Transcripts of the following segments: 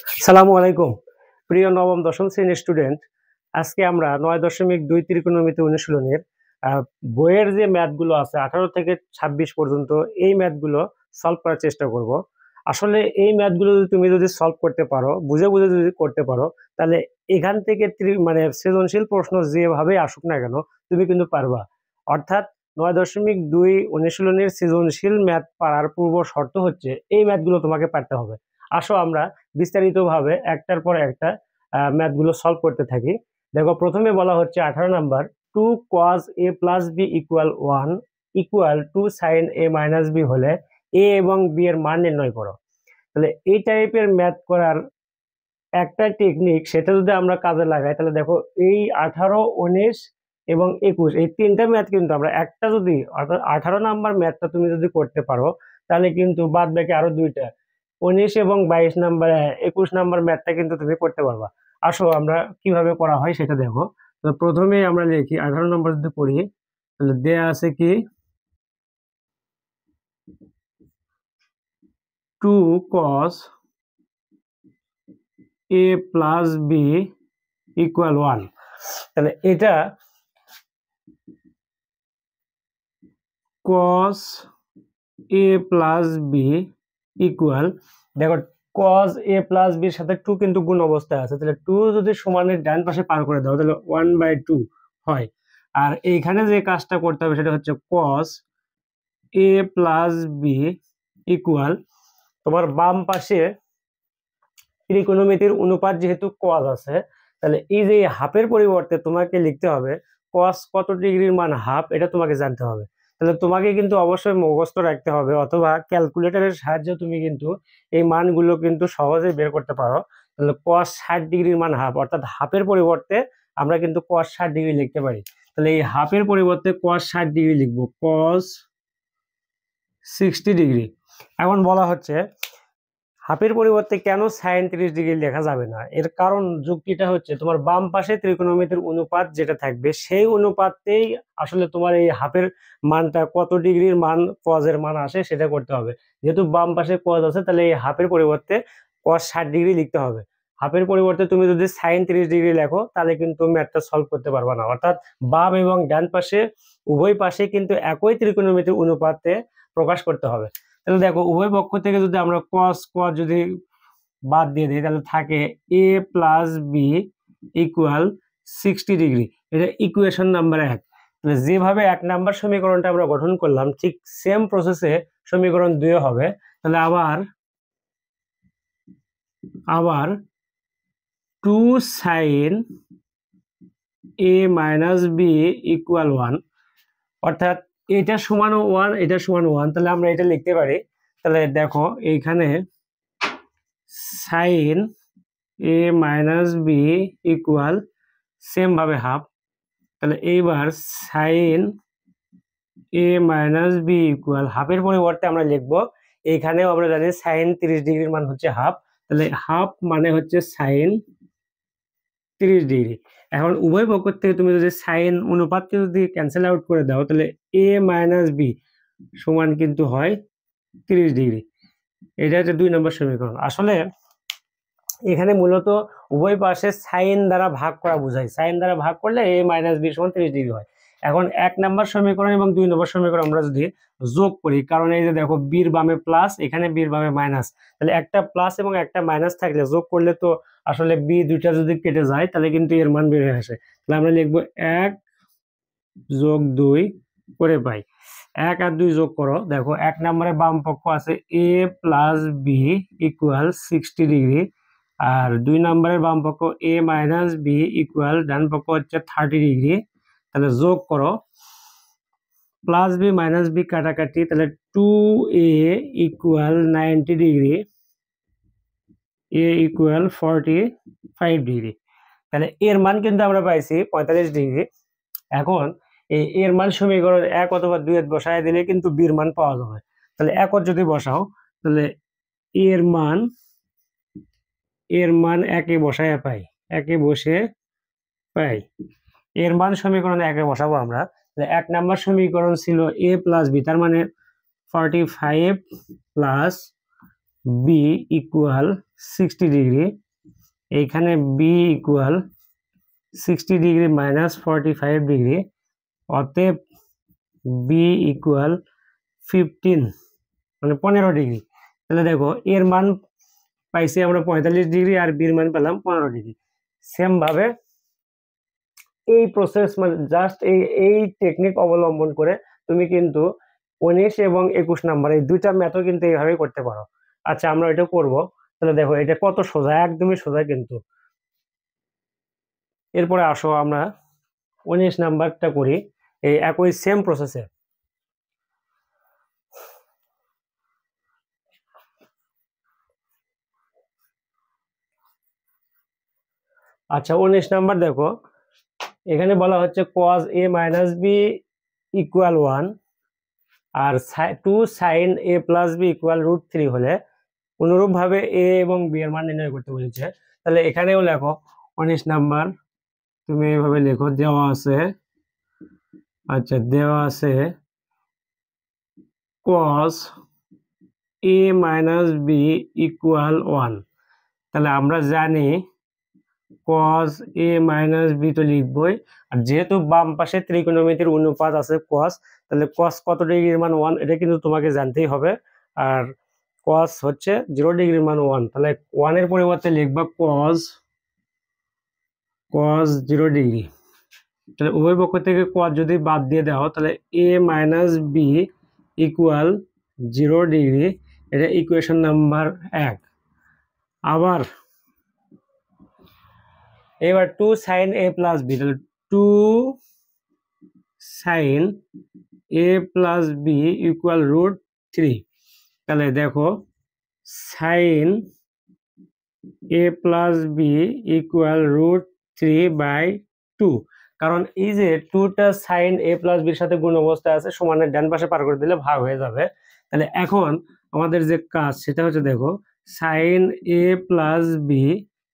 সালামু আলাইকুম প্রিয় নবম দশম শ্রেণীর স্টুডেন্ট। আজকে আমরা 9.2 ত্রিকোণমিতি অনুশীলনের বইয়ের যে ম্যাথগুলো আছে 18 থেকে 26 পর্যন্ত এই ম্যাথগুলো সলভ করার চেষ্টা করব। আসলে এই ম্যাথগুলো তুমি যদি সলভ করতে পারো, বুঝে বুঝে যদি করতে পারো, তাহলে এখান থেকে মানে সৃজনশীল প্রশ্ন যেভাবে আসুক না কেন তুমি কিন্তু পারবা। অর্থাৎ 9.2 অনুশীলনের সৃজনশীল ম্যাথ পারার পূর্ব শর্ত হচ্ছে এই ম্যাথগুলো তোমাকে পারতে হবে। আসো আমরা বিস্তারিতভাবে একটার পর একটা ম্যাথগুলো সলভ করতে থাকি। দেখো, প্রথমে বলা হচ্ছে 18 number, 2 cos a plus b equal 1 equal 2 sin a minus b হলে a এবং b এর মান নির্ণয় করো। তাহলে এই টাইপের ম্যাথ করার একটা টেকনিক, সেটা যদি আমরা কাজে লাগাই তাহলে দেখো এই 18, 19 এবং 21 এই তিনটা ম্যাথ কিন্তু আমরা একটা যদি, অর্থাৎ 18 নাম্বার ম্যাথটা তুমি যদি করতে পারো তাহলে কিন্তু বাদ বাকি আরো দুইটা 19 এবং 22 নাম্বার 21 নাম্বার ম্যাথটা কিন্তু তুমি করতে পারবা। আসো আমরা কিভাবে করা হয় সেটা দেখো। তো প্রথমে আমরা লিখি 18 নম্বর যদি করি তাহলে দেয়া আছে কি 2 cos a plus b equal 1। তাহলে এটা cos a plus b equal, দেখো cos a plus b এর সাথে 2 কিন্তু গুণ অবস্থায় আছে, তাহলে 2 যদি সমানের ডান পাশে পার করে দাও তাহলে 1/2 হয়। আর এইখানে যে কাজটা করতে হবে সেটা হচ্ছে cos a plus b equal, তোমার বাম পাশে ত্রিকোণমিতির অনুপাত যেহেতু cos আছে, তাহলে এই যে হাফের পরিবর্তে তোমাকে লিখতে হবে cos কত ডিগ্রির মান হাফ, এটা তোমাকে জানতে হবে। তাহলে তোমাকে কিন্তু অবশ্যই মুখস্থ রাখতে হবে, অথবা ক্যালকুলেটরের সাহায্যে তুমি কিন্তু এই মানগুলো কিন্তু সহজে বের করতে পারো। তাহলে cos 60 ডিগ্রির মান হাফ, অর্থাৎ হাফের পরিবর্তে আমরা কিন্তু cos 60 ডিগ্রি লিখতে পারি। তাহলে এই হাফের পরিবর্তে cos 60 ডিগ্রি লিখবো, cos 60 ডিগ্রি। এখন বলা হচ্ছে হাফের পরিবর্তে কেন sin 30 ডিগ্রি লেখা যাবে না, এর কারণ যুক্তিটা হচ্ছে তোমার বাম পাশে ত্রিকোণমিতির অনুপাত যেটা থাকবে সেই অনুপাতেই আসলে তোমার এই হাফের মানটা কত ডিগ্রির মান cos এর মান আসে সেটা করতে হবে। যেহেতু বাম পাশে cos আছে তাহলে এই হাফের পরিবর্তে cos 60 ডিগ্রি লিখতে হবে। হাফের পরিবর্তে তুমি যদি sin 30 ডিগ্রি লেখো তাহলে কিন্তু ম্যাথটা সলভ করতে পারবা না। অর্থাৎ বাম এবং ডান পাশে উভয় পাশে কিন্তু একই ত্রিকোণমিতির অনুপাতে প্রকাশ করতে হবে। তাহলে দেখো উভয় পক্ষ থেকে যদি আমরা cos যদি বাদ দিয়ে দিই তাহলে থাকে a plus b equal 60 degree. এটা ইকুয়েশন নাম্বার 1। তাহলে যেভাবে 1 নাম্বার সমীকরণটা আমরা গঠন করলাম ঠিক সেম প্রসেসে সমীকরণ 2 হবে। তাহলে আবার 2 sin a minus b equal 1, অর্থাৎ এটা সমান 1 এটা সমান 1, তাহলে আমরা এটা লিখতে পারি। তাহলে দেখো এইখানে sin a minus b equal same ভাবে হাফ। তাহলে এইবার sin a minus b equal হাফের পরিবর্তে আমরা লিখবো, এইখানেও আমরা জানি sin 30 ডিগ্রির মান হচ্ছে হাফ, তাহলে হাফ মানে হচ্ছে sin 30 ডিগ্রি। এখন উভয় পক্ষ থেকে তুমি যদি সাইন অনুপাতকে যদি ক্যান্সেল আউট করে দাও তাহলে a মাইনাস b সমান কিন্তু হয় 30 ডিগ্রি। এটা হচ্ছে 2 নম্বর সমীকরণ। আসলে এখানে মূলত উভয় পাশে সাইন দ্বারা ভাগ করা বোঝায়, সাইন দ্বারা ভাগ করলে a মাইনাস b সমান 30 ডিগ্রি হয়। এখন 1 নম্বর সমীকরণ এবং 2 নম্বর সমীকরণ আমরা যদি যোগ করি, কারণ এই যে দেখো বির বামে প্লাস এখানে বির বামে মাইনাস, তাহলে একটা প্লাস এবং একটা মাইনাস থাকলে যোগ করলে তো আসলে বি দুইটা যদি কেটে যায় তাহলে কিন্তু এর মান বের হয়ে আসে। তাহলে আমরা লিখবো 1 যোগ 2 করে পাই। 1 আর 2 যোগ করো, দেখো 1 নম্বরের বাম পক্ষ আছে a plus b equal 60 degree, আর 2 নম্বরের বাম পক্ষ a মাইনাস b ইকুয়াল ডান পক্ষ হচ্ছে 30 ডিগ্রি। তাহলে যোগ করো, প্লাস বি মাইনাস বি কাটাকাটি, তাহলে 2a equal 90 degree, a equal 45 degree. তাহলে এর মান কিন্তু আমরা পাইছি 45 ডিগ্রি। এখন এর মান সমীকরণ 1 অথবা 2 এর বসায় দিলে কিন্তু বির মান পাওয়া যাবে। তাহলে 1 যদি বসাও তাহলে এর মান 1 এ বসায় পাই, 1 এ বসে পাই এর মান সমীকরণ 1 এ বসাবো আমরা। 1 নাম্বার সমীকরণ ছিল a প্লাস b, তার মানে 45 প্লাস b ইকুয়াল 60 ডিগ্রি, এইখানে B equal 60 degree minus 45 degree, অতএব বি ইকুয়াল 15 মানে 15 ডিগ্রি। তাহলে দেখো এর মান পাইছি আমরা 45 ডিগ্রি আর বির মান পেলাম 15 ডিগ্রি। সেম ভাবে এই প্রসেস মানে জাস্ট এই টেকনিক অবলম্বন করে তুমি কিন্তু 19 এবং 21 নাম্বার এই দুইটা ম্যাথও কিন্তু এইভাবেই করতে পারো। আচ্ছা আমরা এটা করব। তাহলে দেখো এটা কত সোজা, একদমই সোজা কিন্তু। এরপরে আসো আমরা 19 নাম্বারটা করি এই একই সেম প্রসেসে। আচ্ছা 19 নাম্বার দেখো, এখানে বলা হচ্ছে cos a minus B equal 1 আর 2 sin a plus B equal √3 হলে অনুরূপভাবে a এবং b এর মান নির্ণয় করতে বলেছে। তাহলে এখানেও লেখো 19 নাম্বার, তুমি এইভাবে লেখো, দেওয়া আছে, আচ্ছা দেওয়া আছে cos a minus B equal 1। তাহলে আমরা জানি cos a মাইনাস বি তো লিখবই, আর যেহেতু বাম পাশে ত্রিকোণমিতির অনুপাত আছে cos, তাহলে cos কত ডিগ্রির মান 1 এটা কিন্তু তোমাকে জানতেই হবে। আর cos হচ্ছে 0 ডিগ্রির মান 1, তাহলে 1 এর পরিবর্তে লিখবা cos 0 ডিগ্রি। তাহলে উভয় পক্ষ থেকে cos যদি বাদ দিয়ে দাও তাহলে a minus B equal 0 degree, এটা ইকুয়েশন নাম্বার 1। আবার এবার 2 sin a প্লাস বি, তাহলে 2 sin a plus B equal √3। তাহলে দেখো sin a plus B equal √3/2, কারণ এই যে 2টা sin a প্লাস বির সাথে গুণ অবস্থায় আছে, সমানের ডান পাশে পার করে দিলে ভাগ হয়ে যাবে। তাহলে এখন আমাদের যে কাজ সেটা হচ্ছে দেখো sin a plus B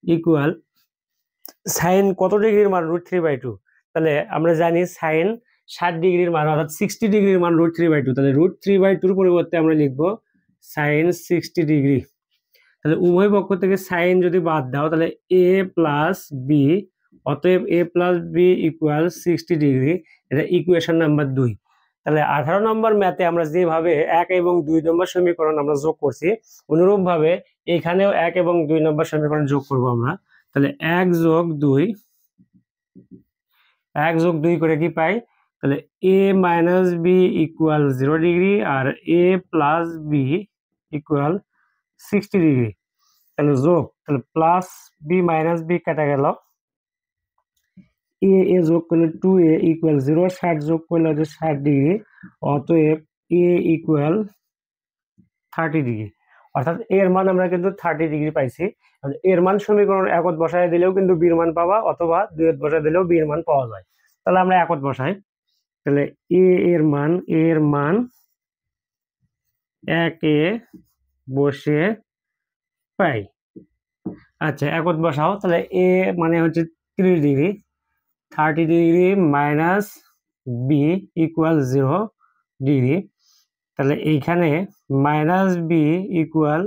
equal sine কত ডিগ্রির মান √3/2। তাহলে আমরা জানি সাইন 60 ডিগ্রির মান অর্থাৎ 60 ডিগ্রির মান √3/2, তাহলে √3/2 পরিবর্তে আমরা লিখবো সাইন 60 ডিগ্রি। তাহলে উভয় পক্ষ থেকে সাইন যদি বাদ দাও তাহলে a প্লাস বি, অতএব a plus B equal 60 degree, এটা ইকুয়েশন নাম্বার 2। তাহলে 18 নম্বর ম্যাথে আমরা যেভাবে 1 এবং 2 নম্বর সমীকরণ আমরা যোগ করছি, অনুরূপভাবে এখানেও 1 এবং 2 নম্বর সমীকরণ যোগ করব আমরা। তাহলে 1 যোগ 2 করে কি পাই, তাহলে a minus B equal 0 degree আর a plus B equal 60 degree. তাহলে যোগ, তাহলে প্লাস বি মাইনাস বি কেটে গেল, এ যোগ করলে 2a ইকুয়াল 0, 60 যোগ করলে হচ্ছে 60 ডিগ্রি, অতএব a ইকুয়াল 30 ডিগ্রি। অর্থাৎ এর মান আমরা কিন্তু 30 ডিগ্রি পাইছি। এর মান সমীকরণ একত বসায় দিলেও কিন্তু বির মান পাবা, অথবা দুইত বসায় দিলেও বির মান পাওয়া যায়। তাহলে আমরা একত বসাই, তাহলে এর মান 1 এ বসে পাই। আচ্ছা একত বসাও, তাহলে এ মানে হচ্ছে 30 degree, 30 degree minus B equal 0 degree. তাহলে এইখানে মাইনাস বি ইকুয়াল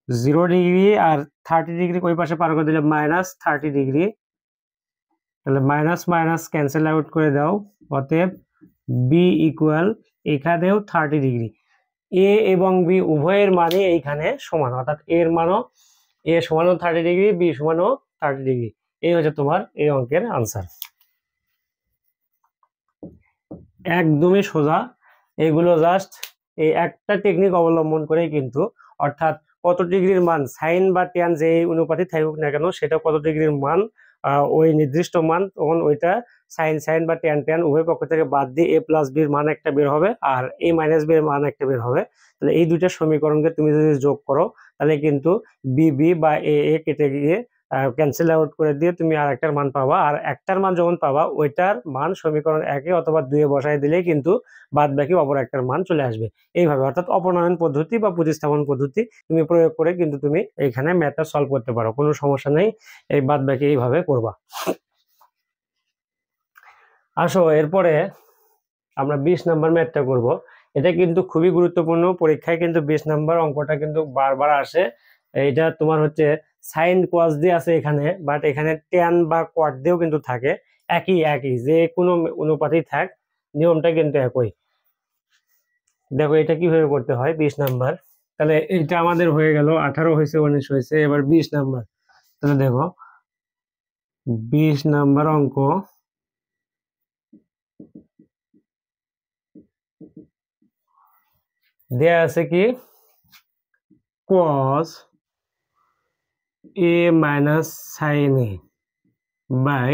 0 ডিগ্রি আর 30 ডিগ্রি ওই পাশে পার করে দিলে মাইনাস 30 ডিগ্রি, তাহলে মাইনাস মাইনাস ক্যান্সেল আউট করে দাও, অতএব বি ইকুয়াল এখানেও 30 ডিগ্রি। এ এবং বি উভয়ের মানে এইখানে সমান, অর্থাৎ এর মানও এ সমানও 30 ডিগ্রি, বি সমানও 30 ডিগ্রি। এই হচ্ছে তোমার এই অঙ্কের আনসার। একদমই সোজা, এগুলো জাস্ট এই একটা টেকনিক অবলম্বন করেই কিন্তু, অর্থাৎ কত ডিগ্রির মান সাইন বা ট্যান যে অনুপাতে থাকুক না কেন সেটা কত ডিগ্রির মান, ওই নির্দিষ্ট মান, তখন ওইটা সাইন বা ট্যান উভয় পক্ষ থেকে বাদ দিয়ে a প্লাস বির মান একটা বের হবে আর a মাইনাস বি এর মান একটা বের হবে। তাহলে এই দুইটা সমীকরণকে তুমি যদি যোগ করো তাহলে কিন্তু বি বা এ কেটে গিয়ে ক্যান্সেল আউট করে দিয়ে তুমি আর একটার মান পাবা, আর একটার মান যখন পাবা ওইটার মান সমীকরণ 1 অথবা 2 বসায় দিলেই কিন্তু বাদ বাকি অপর একটার মান চলে আসবে। এইভাবে অর্থাৎ অপনয়ন পদ্ধতি বা প্রতিস্থাপন পদ্ধতি তুমি প্রয়োগ করে কিন্তু তুমি এখানে ম্যাথটা সলভ করতে পারো, কোনো সমস্যা নেই। এই বাদ বাকি এইভাবে করবা। আসো এরপরে আমরা 20 নাম্বার ম্যাথটা করব। এটা কিন্তু খুবই গুরুত্বপূর্ণ, পরীক্ষায় কিন্তু 20 নাম্বার অঙ্কটা কিন্তু বারবার আসে। এইটা তোমার হচ্ছে সাইন কস দিয়ে আছে এখানে, বাট এখানে ট্যান বা কট দিয়েও কিন্তু থাকে, একই একই যে কোনো অনুপাতই থাক, নিয়মটা কিন্তু একই। দেখো এটা কিভাবে করতে হয় 20 নাম্বার। তাহলে এটা আমাদের হয়ে গেল, 18 হয়েছে 19 হয়েছে, এবার 20 নাম্বার। তাহলে দেখো 20 নাম্বার অঙ্ক, দেয়া আছে কি cos a minus sin a by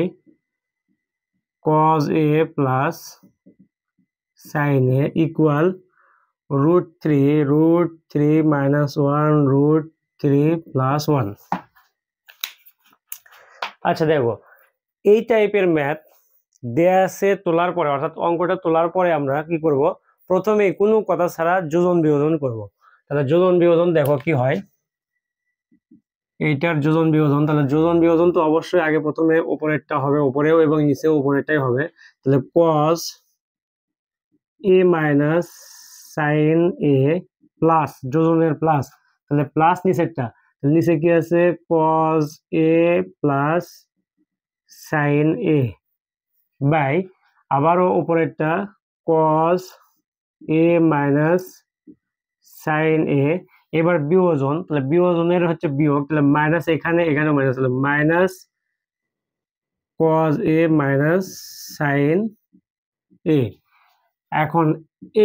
cos a plus sin a equal √3 minus 1 √3 plus 1। আচ্ছা দেখো এই টাইপের ম্যাথ দেয়া আছে তোলার পরে, অর্থাৎ অঙ্কটা তোলার পরে আমরা কি করব, প্রথমে কোনো কথা ছাড়া যোজন বিয়োজন করব। তাহলে যোজন বিয়োজন দেখো কি হয়, এইটার যোজন বিয়োজন, তাহলে যোজন বিয়োজন তো অবশ্যই আগে প্রথমে উপরেরটা হবে, উপরেও এবং নিচেও উপরেরটাই হবে। তাহলে cos a minus sin a plus যোজনের প্লাস, তাহলে প্লাস নিচেরটা, নিচে কি আছে cos a plus sin a by আবারও উপরেরটা cos a minus sin a। এবার বিয়োজন, তাহলে বিয়োজনের হচ্ছে বিয়োগ, তাহলে মাইনাস এখানে এখানে মাইনাস, তাহলে minus cos a minus sin a। এখন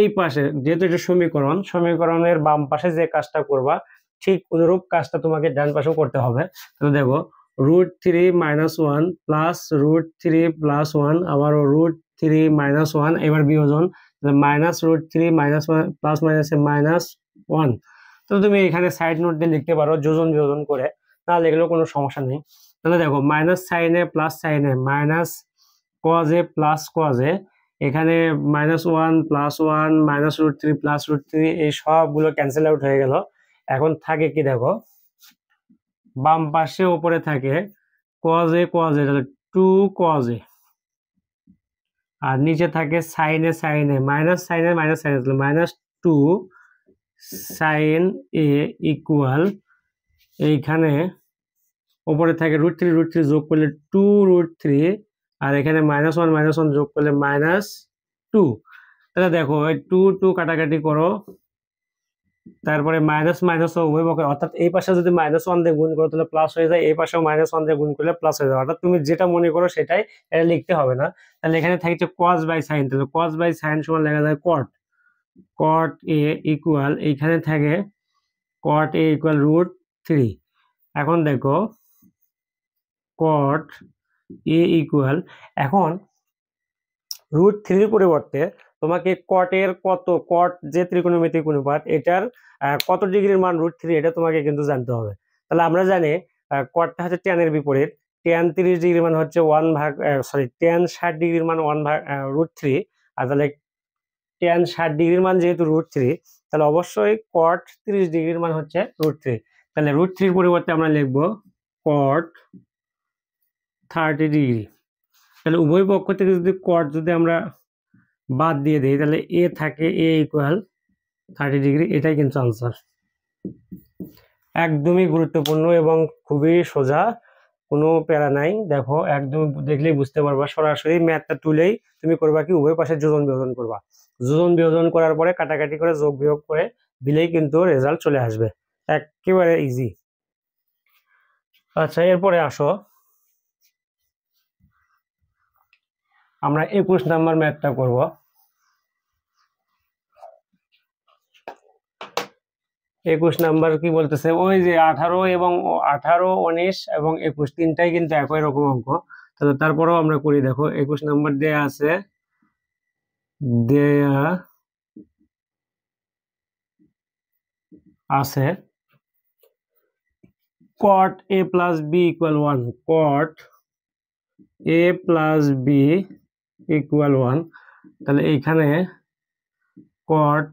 এই পাশে যেহেতু এটা সমীকরণ, সমীকরণের বাম পাশে যে কাজটা করবা ঠিক অনুরূপ কাজটা তোমাকে ডান পাশেও করতে হবে। তাহলে দেখো √3 মাইনাস 1 প্লাস √3 প্লাস 1, আবার √3 মাইনাস 1, এবার বিয়োজন, মাইনাস √3 মাইনাস প্লাস মাইনাসে মাইনাস 1। তো তুমি এখানে সাইড নোট দিয়ে লিখতে পারো যোজন বিয়োজন করে, না লিখলেও কোনো সমস্যা নেই। তাহলে দেখো মাইনাস সাইন এ প্লাস সাইন এ মাইনাস কজ এ প্লাস কজ এ, এখানে -1 প্লাস 1 মাইনাস √3 প্লাস √3, এই সবগুলো ক্যান্সেল আউট হয়ে গেল। এখন থাকে কি দেখো বাম পাশে উপরে থাকে cos a cos a, তাহলে 2 cos a, আর নিচে থাকে sin a sin a minus sin a minus sin a, তাহলে -2 sin a ইকুয়াল, এইখানে উপরে থাকে √3 √3 যোগ করলে 2√3, আর এখানে -1 যোগ করলে -2। তাহলে দেখো এই 2 2 কাটাকাটি করো, তারপরে মাইনাস মাইনাস উভয় পক্ষে, অর্থাৎ এই পাশে যদি -1 দিয়ে গুণ করো তাহলে প্লাস হয়ে যায়, এই পাশেও -1 দিয়ে গুণ করলে প্লাস হয়ে যায়, অর্থাৎ তুমি যেটা মনে করো সেটাই, এটা লিখতে হবে না। তাহলে এখানে থাকছে cos বাই sin, তাহলে cos বাই sin সমান লেখা যায় cot, cot a ইকুয়াল, এইখানে থাকে cot a ইকুয়াল √3। এখন দেখো cot a ইকুয়াল, এখন √3 পরিবর্তে তোমাকে cot এর কত, cot যে ত্রিকোণমিতিক অনুপাত এটার কত ডিগ্রির মান √3 এটা তোমাকে কিন্তু জানতে হবে। তাহলে আমরা জানি cotটা হচ্ছে tan এর বিপরীত, tan 30 ডিগ্রির মান হচ্ছে 1 ভাগ tan 60 ডিগ্রির মান 1 ভাগ √3, আর তাহলে tan 60 ডিগ্রির মান যেহেতু √3, তাহলে অবশ্যই cot 30 ডিগ্রির মান হচ্ছে √3। তাহলে √3 পরিবর্তে আমরা লিখব cot 30 ডিগ্রি। তাহলে উভয় পক্ষ থেকে যদি cot যদি আমরা বাদ দিয়ে দেই তাহলে a থাকে a ইকুয়াল 30 ডিগ্রি, এটাই কিন্তু আনসার। একদমই গুরুত্বপূর্ণ এবং খুবই সোজা, কোনো প্যারা নাই। দেখো একদম দেখলেই বুঝতে পারবা, সরাসরি ম্যাথটা তুলেই তুমি করবা কি উভয় পাশে যোজন বিয়োজন করবা, যোজন বিয়োজন করার পরে কাটাকাটি করে যোগ বিয়োগ করে দিলেই কিন্তু রেজাল্ট চলে আসবে, একেবারে ইজি। আচ্ছা এরপরে আসো আমরা 21 নাম্বার ম্যাথটা করব। 21 নাম্বার কি বলতেছে, ওই যে 18 এবং 18 19 এবং 21 তিনটাই কিন্তু একই রকম অঙ্ক, তাহলে তারপরেও আমরা করি। দেখো 21 নাম্বার দেয়া আছে, দেয়া আছে cot a plus b equal 1, cot a plus b equal 1। তাহলে এইখানে cot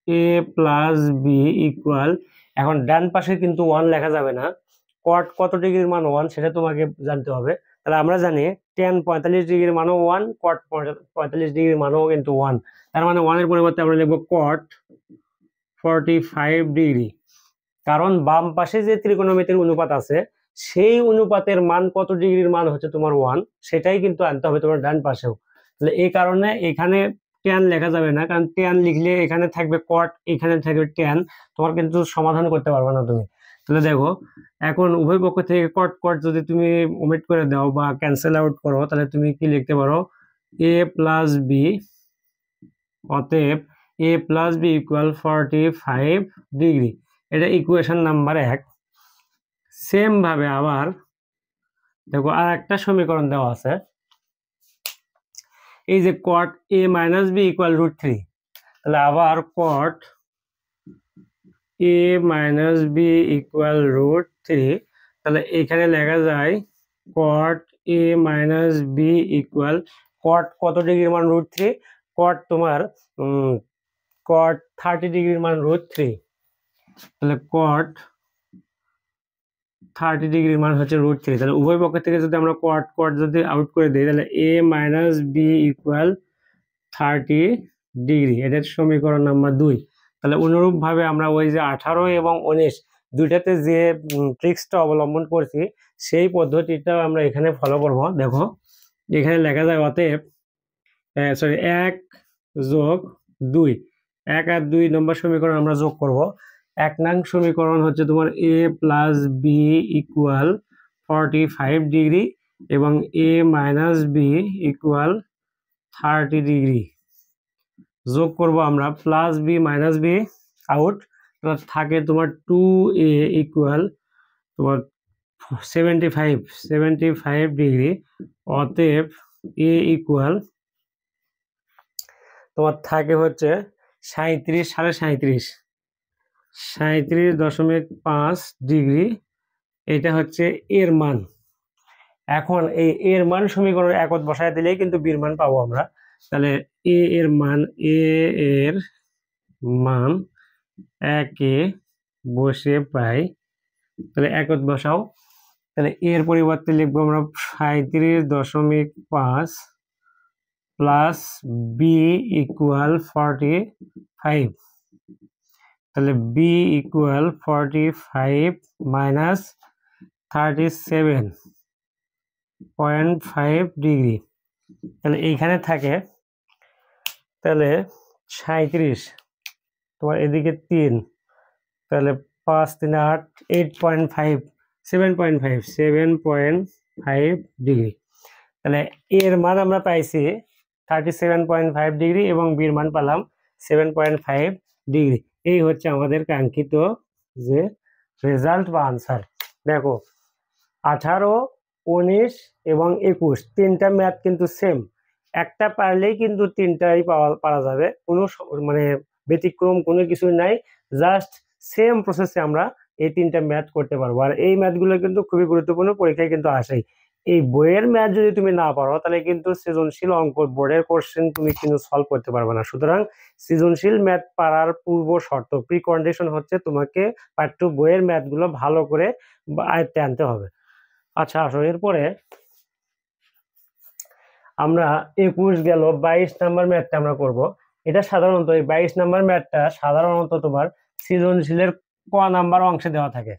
a plus b equal, এখন ডান পাশে কিন্তু 1 লেখা যাবে না, cot কত ডিগ্রির মান 1 সেটা তোমাকে জানতে হবে। তাহলে আমরা জানি tan 45 ডিগ্রির মানও 1, cot 45 ডিগ্রির মানও কিন্তু 1, তার মানে 1 এর পরিবর্তে আমরা লিখব cot 45 ডিগ্রি। কারণ বাম পাশে যে ত্রিকোণমিতির অনুপাত আছে সেই অনুপাতের মান কত ডিগ্রির মান হচ্ছে তোমার 1, সেটাই কিন্তু আনতে হবে তোমার ডান পাশেও। তাহলে এই কারণে এখানে tan লেখা যাবে না, কারণ tan লিখলে এখানে থাকবে cot, এখানে থাকবে tan, তোমার কিন্তু সমাধান করতে পারবে না তুমি। তাহলে দেখো এখন উভয় পক্ষ থেকে cot cot যদি তুমি ওমিট করে দাও বা ক্যান্সেল আউট করো, তাহলে তুমি কি লিখতে পারো, a প্লাস বি, অতএব a plus B equal 45 degree. এটা ইকুয়েশন নাম্বার 1। সেম ভাবে আবার দেখো আর একটা সমীকরণ দেওয়া আছে, এই যে cot a minus B equal √3, তাহলে আবার cot a minus B equal √3, তাহলে এখানে লেখা যায় cot a minus B equal, cot কত ডিগ্রির মান √3, cot তোমার cot 30 ডিগ্রির মান √3, তাহলে cot 30 ডিগ্রির মান হচ্ছে √3। তাহলে উভয় পক্ষ থেকে যদি আমরা cot cot যদি আউট করে দিই, তাহলে a minus B equal 30 degree, এটার সমীকরণ নাম্বার 2। তাহলে অনুরূপ ভাবে আমরা ওই যে 18 এবং 19 দুইটাতে যে ট্রিক্সটা অবলম্বন করছি সেই পদ্ধতিটা আমরা এখানে ফলো করব। দেখো এখানে লেখা যায় অতএব 1 যোগ 2, 1 আর 2 নম্বর সমীকরণ আমরা যোগ করব। 1 নং সমীকরণ হচ্ছে তোমার a plus B equal 45 degree এবং a minus B equal 30 degree. যোগ করব আমরা plus B minus B out, থাকে তোমার 2a ইকুয়াল তোমার 75 ডিগ্রি। অতএব a ইকুয়াল তোমার থাকে হচ্ছে 37.5 ডিগ্রি। এটা হচ্ছে এর মান। এখন এই এর মান সমীকরণের একত বসায় দিলেই কিন্তু বির মান পাবো আমরা। তাহলে a এর মান, একে বসে পাই, তাহলে একত বসাও। তাহলে এর পরিবর্তে লিখবো আমরা 37.5 প্লাস বি ইকুয়াল 45, তাহলে বি ইকুয়াল 45 মাইনাস 37.5 ডিগ্রি। তাহলে এইখানে থাকে তাহলে 37, তোমার এদিকে 3, তাহলে 5 3 8, 8.5, 7.5 ডিগ্রি। তাহলে এর মান আমরা পাইছি 37.5 ডিগ্রি এবং বির মান পেলাম 7.5 ডিগ্রি। এই হচ্ছে আমাদের কাঙ্ক্ষিত যে রেজাল্ট বা আনসার। দেখো 18, 19 এবং 21 তিনটা ম্যাথ কিন্তু সেম, একটা পারলেই কিন্তু তিনটাই পারা যাবে, কোনো মানে ব্যতিক্রম কোনো কিছু নাই, জাস্ট সেম প্রসেসে আমরা এই তিনটা ম্যাথ করতে পারবো। আর এই ম্যাথগুলো কিন্তু খুবই গুরুত্বপূর্ণ, পরীক্ষায় কিন্তু আসেই। এই বইয়ের ম্যাথ যদি তুমি না পারো তাহলে কিন্তু সৃজনশীল অঙ্ক বোর্ডের কোশ্চেন তুমি কিন্তু সলভ করতে পারবে না। সুতরাং সৃজনশীল ম্যাথ পারার পূর্ব শর্ত, প্রি কন্ডিশন হচ্ছে তোমাকে পাঠ্য বইয়ের ম্যাথগুলো ভালো করে আয়ত্তে আনতে হবে। আচ্ছা আসো, এরপরে আমরা 21 গেল, 22 নাম্বার ম্যাথটা আমরা করব। এটা সাধারণত এই 22 নাম্বার ম্যাথটা সাধারণত তোমার সৃজনশীলের ক নাম্বার অংশে দেওয়া থাকে।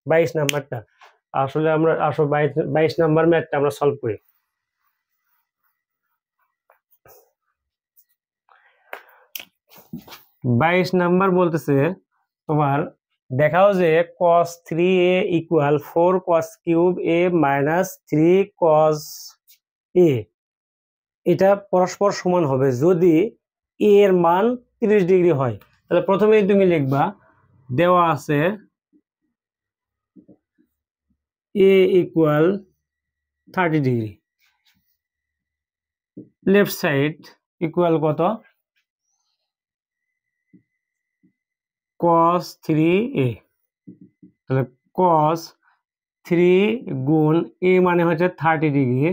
22 নাম্বারটা আসলে আমরা 22 নাম্বার ম্যাথটা আমরা সলভ করি। বাইশ নাম্বার বলতেছে তোমার দেখাও যে cos 3a equal 4 cos cube a minus 3 cos a, এটা পরস্পর সমান হবে যদি a এর মান 30 ডিগ্রি হয়। তাহলে প্রথমেই তুমি লিখবা দেওয়া আছে a equal 30 degree, left side equal কত, cos 3a, তাহলে cos 3 গুণ a মানে হচ্ছে 30 ডিগ্রি,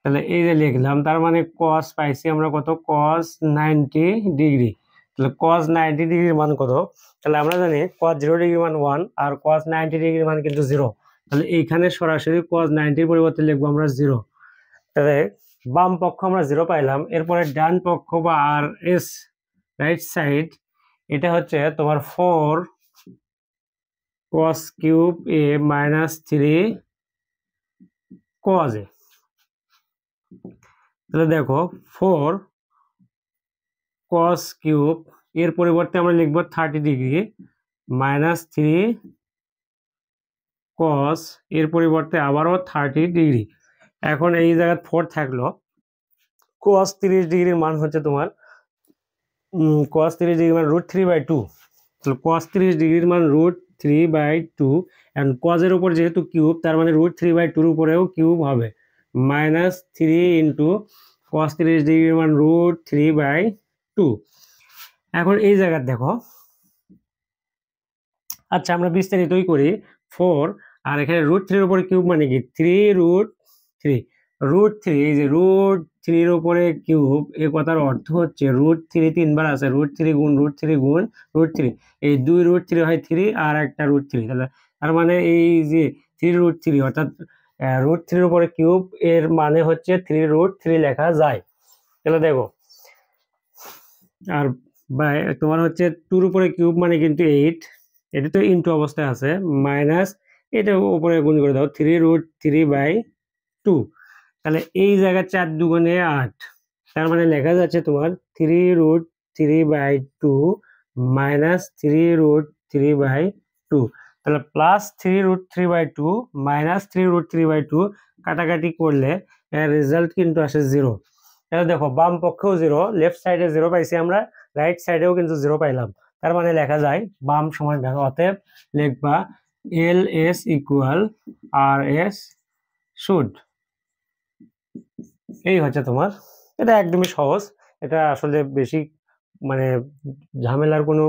তাহলে এই যে লিখলাম, তার মানে cos পাইছি আমরা কত, cos 90 ডিগ্রি। তাহলে cos 90 ডিগ্রির মান কত, তাহলে আমরা জানি cos 0 ডিগ্রির মান 1 আর cos 90 ডিগ্রির মান কিন্তু 0। তাহলে এইখানে সরাসরি cos 90 এর পরিবর্তে লিখবো আমরা 0। তাহলে বাম পক্ষ আমরা 0 পাইলাম। এরপরে ডান পক্ষ বা আর এস রাইট সাইড, এটা হচ্ছে তোমার 4 cos cube a minus 3 cos a। তাহলে দেখো 4 cos কিউব এর পরিবর্তে আমরা লিখবো 30 ডিগ্রি মাইনাস 3 cos এর পরিবর্তে আবারও 30 ডিগ্রি। এখন এই জায়গায় 4 থাকলো, cos 30 ডিগ্রির মান হচ্ছে তোমার cos 30 ডিগ্রির মান √3/2। তাহলে cos 30 ডিগ্রির মান √3/2 এন্ড cos এর উপর যেহেতু কিউব তার মানে √3/2 এর উপরেও কিউব হবে, মাইনাস 3 ইন্টু cos 30 ডিগ্রির মান √3/2। এখন এই জায়গায় দেখো, আচ্ছা আমরা বিস্তারিতই করি। 4 আর এখানে √3 এর উপরে কিউব মানে কি 3 √3 এই যে √3 এর উপরে কিউব, এই কথার অর্থ হচ্ছে √3 তিনবার আছে, √3 গুণ √3 গুণ √3, এই 2 √3 হয় 3 আর একটা √3, তাহলে তার মানে এই যে 3 √3 অর্থাৎ √3 এর উপরে কিউব এর মানে হচ্ছে 3 √3 লেখা যায়। তাহলে দেখো, আর বাই তোমার হচ্ছে 2 এর উপরে কিউব মানে কিন্তু 8, এটা তো ইনটু অবস্থায় আছে, মাইনাস এটা উপরে গুণ করে দাও 3√3/2। তাহলে এই জায়গায় 4 দুগুণে 8, তার মানে লেখা যাচ্ছে তোমার 3√3/2 মাইনাস 3√3/2। তাহলে প্লাস 3√3/2 মাইনাস 3√3/2 কাটাকাটি করলে এর রেজাল্ট কিন্তু আসে 0। তাহলে দেখো বাম পক্ষেও 0, লেফট সাইডে 0 পাইছি আমরা, রাইট সাইডেও কিন্তু 0 পাইলাম। তার মানে লেখা যায় বাম সমান ডান, অতএব লিখবা LS ইকুয়াল RS শুড। এই হচ্ছে তোমার, এটা একদমই সহজ, এটা আসলে বেশি মানে ঝামেলার কোনো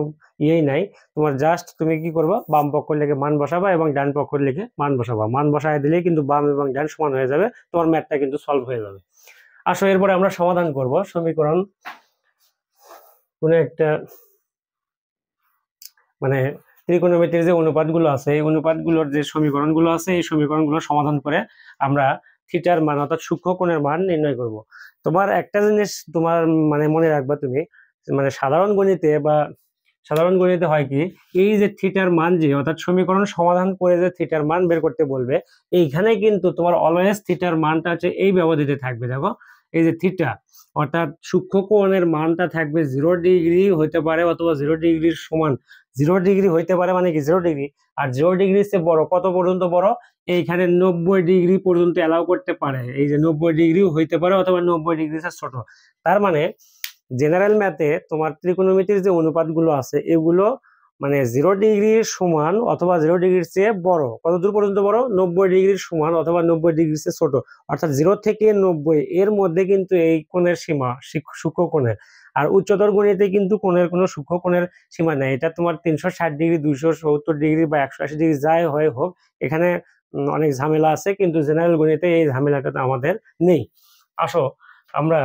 ইয়েই নাই। তোমার জাস্ট তুমি কি করবা, বাম পক্ষ লিখে মান বসাবা এবং ডান পক্ষ লিখে মান বসাবা, মান বসায় দিলেই কিন্তু বাম এবং ডান সমান হয়ে যাবে, তোমার ম্যাথটা কিন্তু সলভ হয়ে যাবে। আসো এরপরে আমরা সমাধান করব সমীকরণ, কোনো একটা মানে ত্রিকোণমিতির যে অনুপাতগুলো আছে এই অনুপাতগুলোর যে সমীকরণগুলো আছে এই সমীকরণগুলো সমাধান করে আমরা থিটার মান অর্থাৎ সূক্ষ্মকোণের মান নির্ণয় করব। তোমার একটা জিনিস তোমার মানে মনে রাখবা তুমি, মানে সাধারণ গণিতে হয় কি, এই যে থিটার মান যে অর্থাৎ সমীকরণ সমাধান করে যে থিটার মান বের করতে বলবে, এইখানে কিন্তু তোমার অলওয়েজ থিটার মানটা হচ্ছে এই ব্যবধিতে থাকবে। দেখো এই যে থিটা অর্থাৎ সূক্ষ্মকোণের মানটা থাকবে 0 ডিগ্রি হইতে পারে অথবা 0 ডিগ্রির সমান। 0 ডিগ্রি হইতে পারে মানে কি 0 ডিগ্রি, আর 0 ডিগ্রির চেয়ে বড় কত পর্যন্ত বড়, এইখানে 90 ডিগ্রি পর্যন্ত অ্যালাউ করতে পারে, এই যে 90 ডিগ্রি হইতে পারে অথবা 90 ডিগ্রি চেয়ে ছোট। তার মানে জেনারেল ম্যাথে তোমার ত্রিকোণমিতির যে অনুপাতগুলো আছে এগুলো মানে 0 ডিগ্রির সমান অথবা 0 ডিগ্রির চেয়ে বড়, কতদূর পর্যন্ত বড়, 90 ডিগ্রির সমান অথবা 90 ডিগ্রির চেয়ে ছোট, অর্থাৎ 0 থেকে 90 এর মধ্যে কিন্তু এই কোণের সীমা সূক্ষ্মকোণের। আর উচ্চতর গণিতে কিন্তু কোণের কোনো সূক্ষ্মকোণের সীমা নেই, এটা তোমার 360 ডিগ্রি 270 ডিগ্রি বা 180 ডিগ্রি যাই হয় হোক, এখানে অনেক ঝামেলা আছে, কিন্তু জেনারেল গণিতে এই ঝামেলাটা আমাদের নেই। আসো আমরা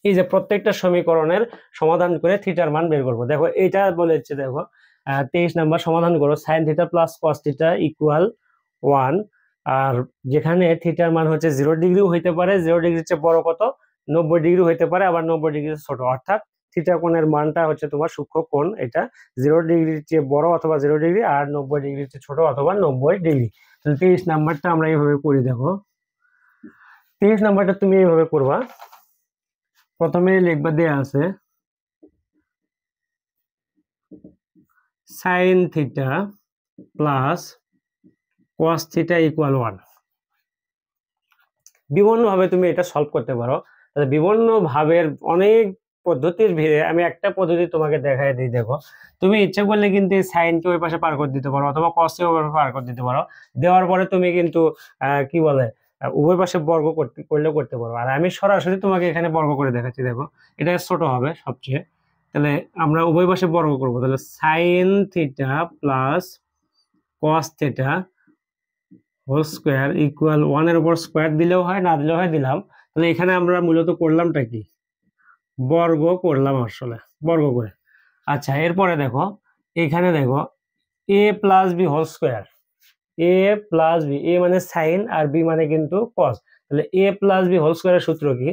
এই যে প্রত্যেকটা সমীকরণের সমাধান করে থিটার মান বের করবো। দেখো এটা বলেছে, দেখো 23 নাম্বার সমাধান করো sign theta plus cos theta equal 1, আর যেখানে থিটার মান হচ্ছে 0 ডিগ্রিও হইতে পারে, 0 ডিগ্রির চেয়ে বড় কত 90 ডিগ্রি হইতে পারে, আবার 90 ডিগ্রির ছোট, অর্থাৎ থিটা কোণের মানটা হচ্ছে তোমার সূক্ষ্ম কোণ, এটা 0 ডিগ্রির চেয়ে বড় অথবা 0 ডিগ্রি আর 90 ডিগ্রির চেয়ে ছোট অথবা 90 ডিগ্রি। তাহলে 23 নাম্বারটা আমরা এইভাবে করি। দেখো 23 নাম্বারটা তুমি এইভাবে করবা, প্রথমে লিখবা দেয়া আছে sign theta plus cos theta equal 1। বিভিন্ন ভাবে তুমি এটা সলভ করতে পারো, বিভিন্ন ভাবের অনেক পদ্ধতির ভিড়ে আমি একটা পদ্ধতি তোমাকে দেখাই দিই। দেখো তুমি ইচ্ছা করলে কিন্তু সাইনকে ওই পাশে পার করে দিতে পারো অথবা কসকে ওই পাশে পার করে দিতে পারো, দেওয়ার পরে তুমি কিন্তু কি বলে উভয় পাশে বর্গ করতে পারো, আর আমি সরাসরি তোমাকে এখানে বর্গ করে দেখাচ্ছি। দেখো এটা ছোট হবে সবচেয়ে, তাহলে আমরা উভয় পাশে বর্গ করবো, তাহলে sine theta plus cos theta whole square equal 1 এর উপর স্কোয়ার দিলেও হয় না দিলেও হয়, দিলাম। তাহলে এখানে আমরা মূলত করলামটা কি, বর্গ করলাম, আসলে বর্গ করে। আচ্ছা এরপরে দেখো এখানে দেখো a plus B whole square, a plus B, A মানে সাইন আর বি মানে কিন্তু কস, তাহলে a প্লাস বি হোল স্কোয়ারের সূত্র কি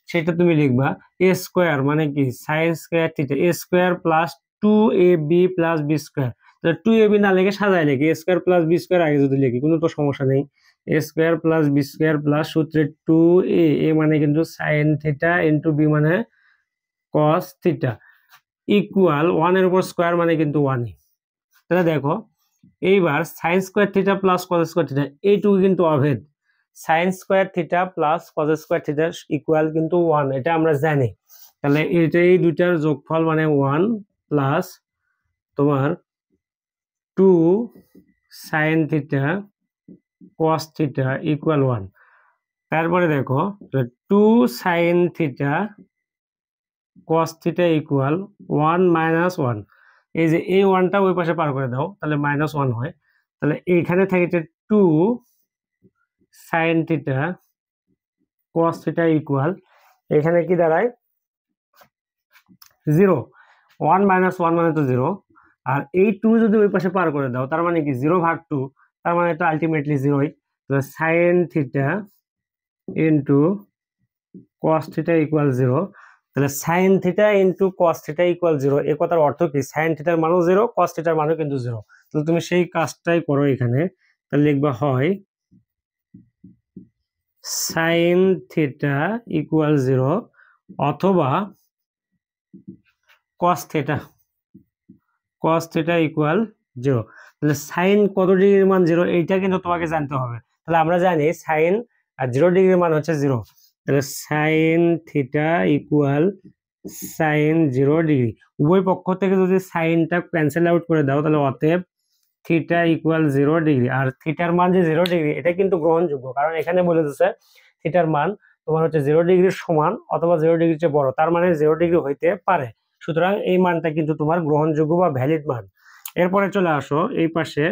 সেটা তুমি লিখবা, a স্কোয়ার মানে কি sine square theta, a square plus 2ab plus B square. Two A B না লিখে সাজায় লিখি, A square plus B square আগে যদি লিখি কোনো তো সমস্যা নেই। A square plus B square plus সূত্রে টু এ মানে কিন্তু সাইন থিটা ইন্টু বি মানে কস থিটা ইকুয়াল ওয়ানের উপর স্কোয়ার মানে কিন্তু ওয়ানই। তাহলে দেখো এইবার sine square theta plus cos square theta এইটুকু কিন্তু অভেদ। Sine square theta plus cos square theta equal কিন্তু ওয়ান, এটা আমরা জানি। তাহলে এই দুইটার যোগফল মানে ওয়ান প্লাস তোমার two sine theta cos theta equal one. তারপরে দেখো two sine theta cos theta equal one minus one. এই যে এই ওয়ানটা ওই পাশে পার করে দাও, তাহলে মাইনাস ওয়ান হয়। তাহলে এইখানে থাকে two sine theta cos theta equal এখানে কি দাঁড়ায় জিরো। ওয়ান মাইনাস ওয়ান মানে তো জিরো, আর এই টু যদি ওই পাশে পার করে দাও তার মানে কি জিরো ভাগ টু, তার মানে তো আলটিমেটলি জিরোই। তাহলে sine theta into cos theta equal zero. তাহলে sine theta into cos theta equal zero, এ কথার অর্থ কি সাইন থিটার মানও জিরো, কস থিটার মানও কিন্তু জিরো। তাহলে তুমি সেই কাজটাই করো এখানে। তাহলে লিখবা হয় সাইন থিটা ইকুয়াল জিরো অথবা কস থিটা ইকুয়াল জিরো। তাহলে সাইন কত ডিগ্রির মান জিরো এইটা কিন্তু তোমাকে জানতে হবে। তাহলে আমরা জানি সাইন আর 0 ডিগ্রির মান হচ্ছে জিরো। তাহলে sine theta equal sine 0 degree. উভয় পক্ষ থেকে যদি সাইনটা ক্যান্সেল আউট করে দাও তাহলে অতএব থিটা ইকুয়াল 0 ডিগ্রি। আর থিটার মান যে 0 ডিগ্রি এটা কিন্তু গ্রহণযোগ্য, কারণ এখানে বলে দিচ্ছে থিটার মান তোমার হচ্ছে 0 ডিগ্রির সমান অথবা 0 ডিগ্রির চেয়ে বড়, তার মানে 0 ডিগ্রি হইতে পারে। সুতরাং এই মানটা কিন্তু তোমার গ্রহণযোগ্য বা ভ্যালিড মান। এরপরে চলে আসো এই পাশে।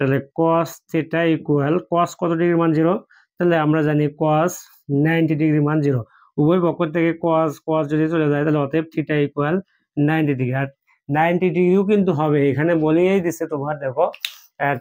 তাহলে কস থিটা ইকুয়াল কস কত ডিগ্রির মান জিরো, তাহলে আমরা জানি কস 90 ডিগ্রি মান জিরো। উভয় পক্ষ থেকে কস কস যদি চলে যায় তাহলে অতএব থিটা ইকুয়াল 90 ডিগ্রি। আর 90 ডিগ্রিও কিন্তু হবে, এখানে বলেই দিচ্ছে তোমার দেখো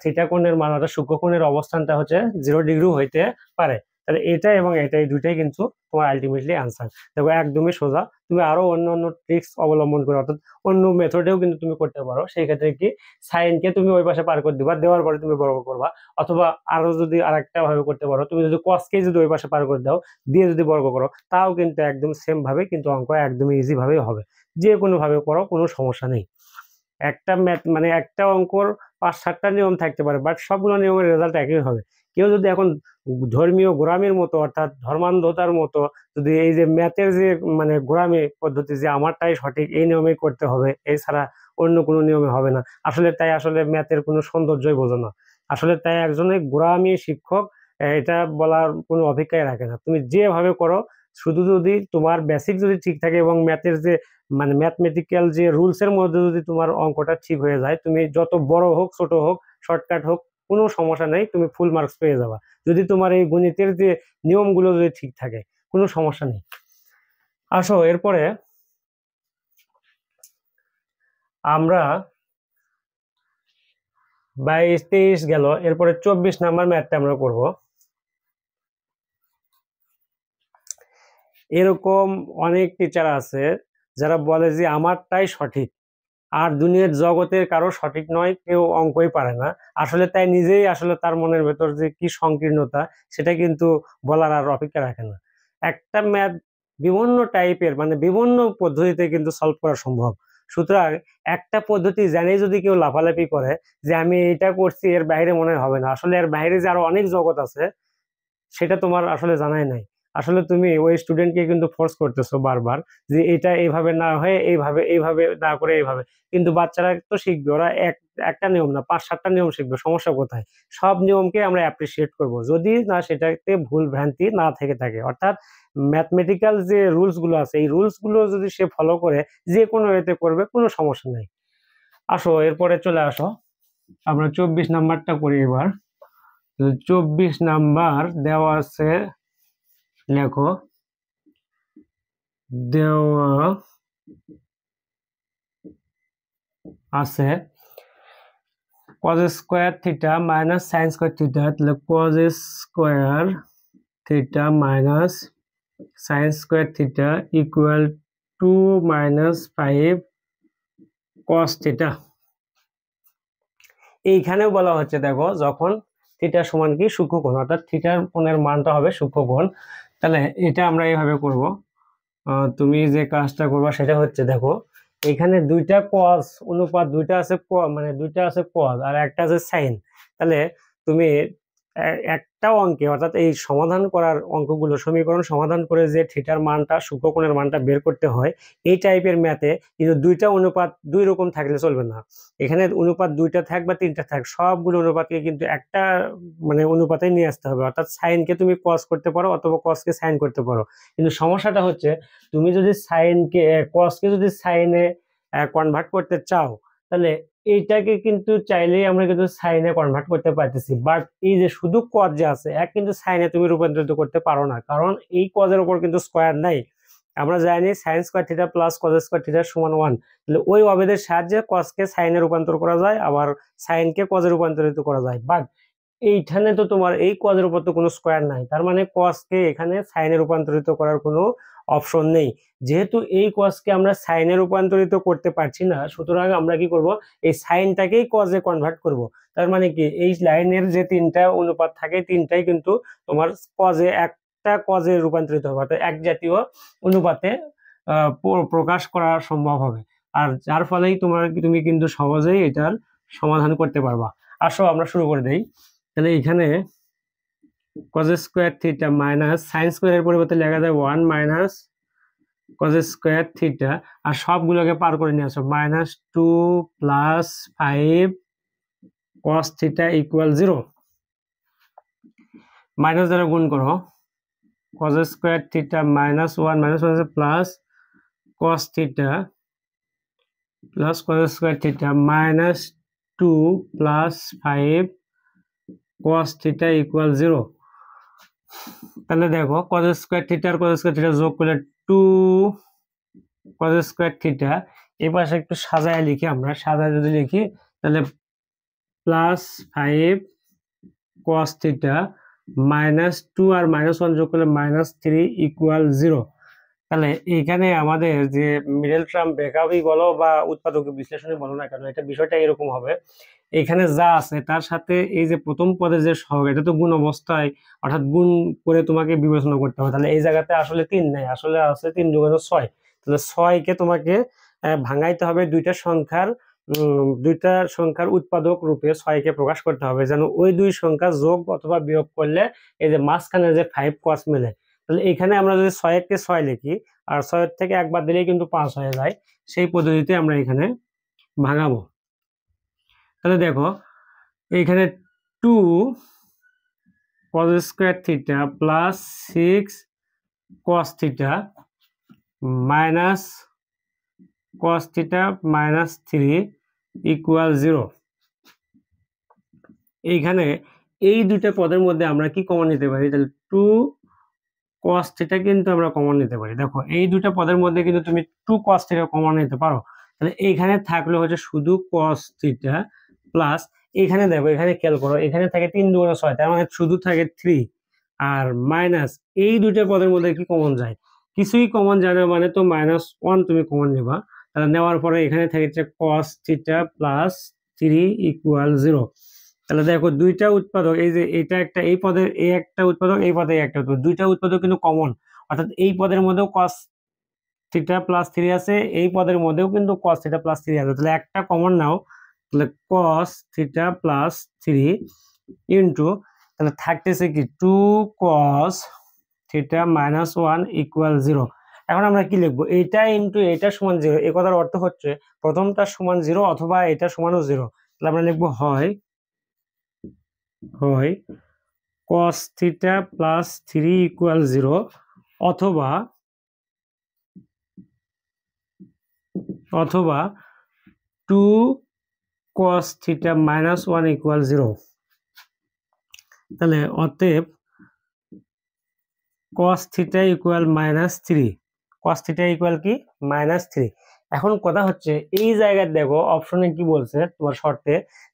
থিটা কোণের মান অর্থাৎ সূক্ষ্মকোণের অবস্থানটা হচ্ছে 0 ডিগ্রিও হইতে পারে। তাহলে এটা এবং এটা এই দুইটাই কিন্তু তোমার আলটিমেটলি আনসার। দেখো একদমই সোজা। তুমি আরো অন্য ট্রিক্স অবলম্বন করো, অর্থাৎ অন্য মেথডেও কিন্তু তুমি করতে পারো। সেই ক্ষেত্রে কি সাইনকে তুমি ওই পাশে পার করে দিবা, দেওয়ার পরে তুমি বর্গ করবা, অথবা আরো যদি আরেকটা ভাবে করতে পারো, তুমি যদি কসকে যদি ওই পাশে পার করে দাও দিয়ে যদি বর্গ করো তাও কিন্তু একদম সেম ভাবে কিন্তু অঙ্ক একদমই ইজি ভাবেই হবে। যে কোনো ভাবে করো কোনো সমস্যা নেই। একটা ম্যাথ মানে একটা অঙ্কর 5-7টা নিয়ম থাকতে পারে, বাট সবগুলো নিয়মের রেজাল্ট একই হবে। কেউ যদি এখন ধর্মীয় গোড়ামির মতো অর্থাৎ ধর্মান্ধতার মতো যদি এই যে ম্যাথের যে মানে গোড়ামি পদ্ধতি যে আমারটাই সঠিক এই নিয়মে করতে হবে এছাড়া অন্য কোনো নিয়মে হবে না, আসলে ম্যাথের কোনো সৌন্দর্যই বোঝে না। আসলে তাই একজনের গোড়ামি শিক্ষক এটা বলার কোনো অপেক্ষাই রাখে না। তুমি যেভাবে করো শুধু যদি তোমার বেসিক যদি ঠিক থাকে এবং ম্যাথের যে মানে ম্যাথমেটিক্যাল যে রুলস এর মধ্যে যদি তোমার অঙ্কটা ঠিক হয়ে যায়, তুমি যত বড় হোক ছোট হোক শর্টকাট হোক কোনো সমস্যা নেই, তুমি ফুল মার্কস পেয়ে যাবা যদি তোমার এই গণিতের যে নিয়মগুলো যদি ঠিক থাকে, কোনো সমস্যা নেই। আসো এরপরে আমরা 22-23 গেল, এরপরে 24 নাম্বার ম্যাথটা আমরা করব। এরকম অনেক টিচার আছে যারা বলে যে আমারটাই সঠিক আর দুনিয়ার জগতের কারো সঠিক নয়, কেউ অঙ্কই পারে না। আসলে তাই নিজেই আসলে তার মনের ভেতর যে কি সংকীর্ণতা সেটা কিন্তু বলার আর অপেক্ষা রাখে না। একটা ম্যাথ বিভিন্ন টাইপের মানে বিভিন্ন পদ্ধতিতে কিন্তু সলভ করা সম্ভব। সুতরাং একটা পদ্ধতি জানেই যদি কেউ লাফালাফি করে যে আমি এটা করছি এর বাইরে মনে হবে না, আসলে এর বাইরে যে আরো অনেক জগৎ আছে সেটা তোমার আসলে জানাই নাই। আসলে তুমি ওই স্টুডেন্টকে কিন্তু ফোর্স করতেছো বারবার যে এটা এইভাবে না হয়ে এইভাবে না করে এইভাবে, কিন্তু বাচ্চারা তো শিখবে, ওরা একটা নিয়ম না 5-7টা নিয়ম শিখবে, সমস্যা কোথায়? সব নিয়মকে আমরা অ্যাপ্রিসিয়েট করব যদি না সেটাতে ভুল ভ্রান্তি না থেকে থাকে, অর্থাৎ ম্যাথমেটিক্যাল যে রুলস গুলো আছে এই রুলস গুলো যদি সে ফলো করে যে কোনো এতে করবে কোনো সমস্যা নেই। আসো এরপরে চলে আসো আমরা 24 নাম্বারটা করি এবার। 24 নাম্বার দেওয়া আছে, লেখো দেওয়া আছে cos square theta minus sine square theta, তাহলে cos square theta minus sine square theta equal 2 - 5 cos theta. এইখানেও বলা হচ্ছে দেখো, যখন থিটা সমান কি সূক্ষ্মকোণ, অর্থাৎ থিটার কোণের মানটা হবে সূক্ষ্মকোণ। তাহলে এটা আমরা এইভাবে করব। তুমি যে কাজটা করবা সেটা হচ্ছে, দেখো এখানে দুইটা কস অনুপাত, দুইটা আছে মানে দুইটা আছে কস আর একটা আছে সাইন। তাহলে তুমি একটা অঙ্কে, অর্থাৎ এই সমাধান করার অঙ্কগুলো, সমীকরণ সমাধান করে যে থিটার মানটা, সূক্ষ্মকোণের মানটা বের করতে হয়, এই টাইপের ম্যাথে কিন্তু দুইটা অনুপাত দুই রকম থাকলে চলবে না। এখানে অনুপাত দুইটা থাক বা তিনটা থাক, সবগুলো অনুপাতকে কিন্তু একটা মানে অনুপাতে নিয়ে আসতে হবে। অর্থাৎ সাইনকে তুমি কস করতে পারো অথবা কসকে সাইন করতে পারো। কিন্তু সমস্যাটা হচ্ছে, তুমি যদি সাইনকে কসকে যদি সাইনে কনভার্ট করতে চাও, তাহলে এইটাকে কিন্তু চাইলেই আমরা কিন্তু সাইনে কনভার্ট করতে পারতেছি, বাট এই যে শুধু কজ যে আছে এক কিন্তু সাইনে তুমি রূপান্তরিত করতে পারো না, কারণ এই কজের উপর কিন্তু স্কোয়ার নাই। আমরা জানি sign square theta plus cos square theta সমান 1। তাহলে ওই অবেদের সাহায্যে কজকে সাইনে রূপান্তর করা যায়, আবার সাইনকে কজে রূপান্তরিত করা যায়। বাট এইখানে তো তোমার এই কজের উপর তো কোনো স্কোয়ার নাই, তার মানে কজকে এখানে সাইনে রূপান্তরিত করার কোনো অপশন নেই। যেহেতু এই কজকে আমরা সাইনে রূপান্তরিত করতে পারছি না, সুতরাং আমরা কি করব, এই সাইনটাকেই কজে কনভার্ট করব। তার মানে কি, এই লাইনের যে তিনটা অনুপাত থাকে, তিনটাই কিন্তু তোমার কজে, একটা কজে রূপান্তরিত হবে, অর্থাৎ এক জাতীয় অনুপাতে প্রকাশ করা সম্ভব হবে। আর যার ফলেই তুমি কিন্তু সহজেই এটার সমাধান করতে পারবা। আসো আমরা শুরু করে দেই। তাহলে এখানে cos square theta minus sine স্কোয়ারের পরিবর্তে লেখা যায় 1 মাইনাস কজ স্কোয়ার থিটা, আর সবগুলোকে পার করে নিয়ে আসো, -2 + 5 কস থিটা ইকুয়াল 0। মাইনাস দ্বারা গুণ করো, cos square theta -1 -1 plus cos theta plus cos square theta -2 + 5 cos theta equal 0। তাহলে দেখো কজ স্কোয়ার থিটা আর কজ স্কোয়ার থিটা যোগ করলে 2 কজ স্কোয়ার থিটা। এই পাশে একটু সাজায় লিখি, আমরা সাজায় যদি লিখি তাহলে +5 cos থিটা -2 আর -1 যোগ করলে -3 ইকুয়াল 0। তাহলে এখানে আমাদের যে মিডল টার্ম ব্যাকআপই বলো বা উৎপাদক বিশ্লেষণই বলো না কেন, এটা বিষয়টা এরকম হবে। এখানে যা আছে তার সাথে এই যে প্রথম পদে যে সহগ, এটা তো গুণ অবস্থায়, অর্থাৎ গুণ করে তোমাকে বিবেচনা করতে হবে। তাহলে এই জায়গাতে আসলে 3 নাই, আসলে আছে 3 × 6। তাহলে 6কে তোমাকে ভাঙাইতে হবে দুইটা সংখ্যার উৎপাদক রূপে 6কে প্রকাশ করতে হবে, যেন ওই দুই সংখ্যা যোগ অথবা বিয়োগ করলে এই যে মাঝখানে যে 5 cos মেলে। তাহলে এখানে আমরা যদি 6কে 6 লিখি আর 6 থেকে একবার দিলেই কিন্তু 5 হয়ে যায়, সেই পদ্ধতিতে আমরা এখানে ভাঙাবো। তাহলে দেখো এখানে 2 cos square theta plus 6 cos theta minus cos theta -3 equal 0। এইখানে এই দুইটা পদের মধ্যে আমরা কি কমন নিতে পারি, তাহলে 2 cos থিটা কিন্তু আমরা কমন নিতে পারি। দেখো এই দুইটা পদের মধ্যে কিন্তু তুমি 2 cos থিটা কমন নিতে পারো। তাহলে এইখানে থাকলো হচ্ছে শুধু cos থিটা প্লাস, এখানে দেখো এখানে খেয়াল করো, এখানে থাকে 3 × 6, তার মানে শুধু থাকে 3 আর মাইনাস এই দুইটা পদের মধ্যে কি কমন যায়, কিছুই কমন যায় না, মানে তো -1 তুমি কমন নেবা। তাহলে নেওয়ার পরে এখানে থাকছে cos থিটা +3 ইকুয়াল 0। তাহলে দেখো দুইটা উৎপাদক, এই যে এটা একটা, এই পদের এই একটা উৎপাদক, এই পদে একটা উৎপাদক, দুইটা উৎপাদক কিন্তু কমন, অর্থাৎ এই পদের মধ্যেও cos থিটা +3 আছে, এই পদের মধ্যেও কিন্তু cos থিটা +3 আছে। তাহলে একটা কমন নাও, তাহলে cos থিটা +3 ইন্টু, তাহলে থাকতেছে কি 2 cos থিটা -1 ইকুয়াল 0। এখন আমরা কি লিখবো, এইটা ইন্টু এটা সমান 0। এই কথার অর্থ হচ্ছে প্রথমটা সমান 0 অথবা এটা সমানও 0। তাহলে আমরা লিখবো হয় cos থিটা +3 ইকুয়াল 0 অথবা 2 cos থিটা -1 ইকুয়াল 0। তাহলে অতএব cos theta equal -3, cos theta equal কি -3। এখন কথা হচ্ছে এই জায়গায় দেখো অপশনে কি বলছে, তোমার শর্তে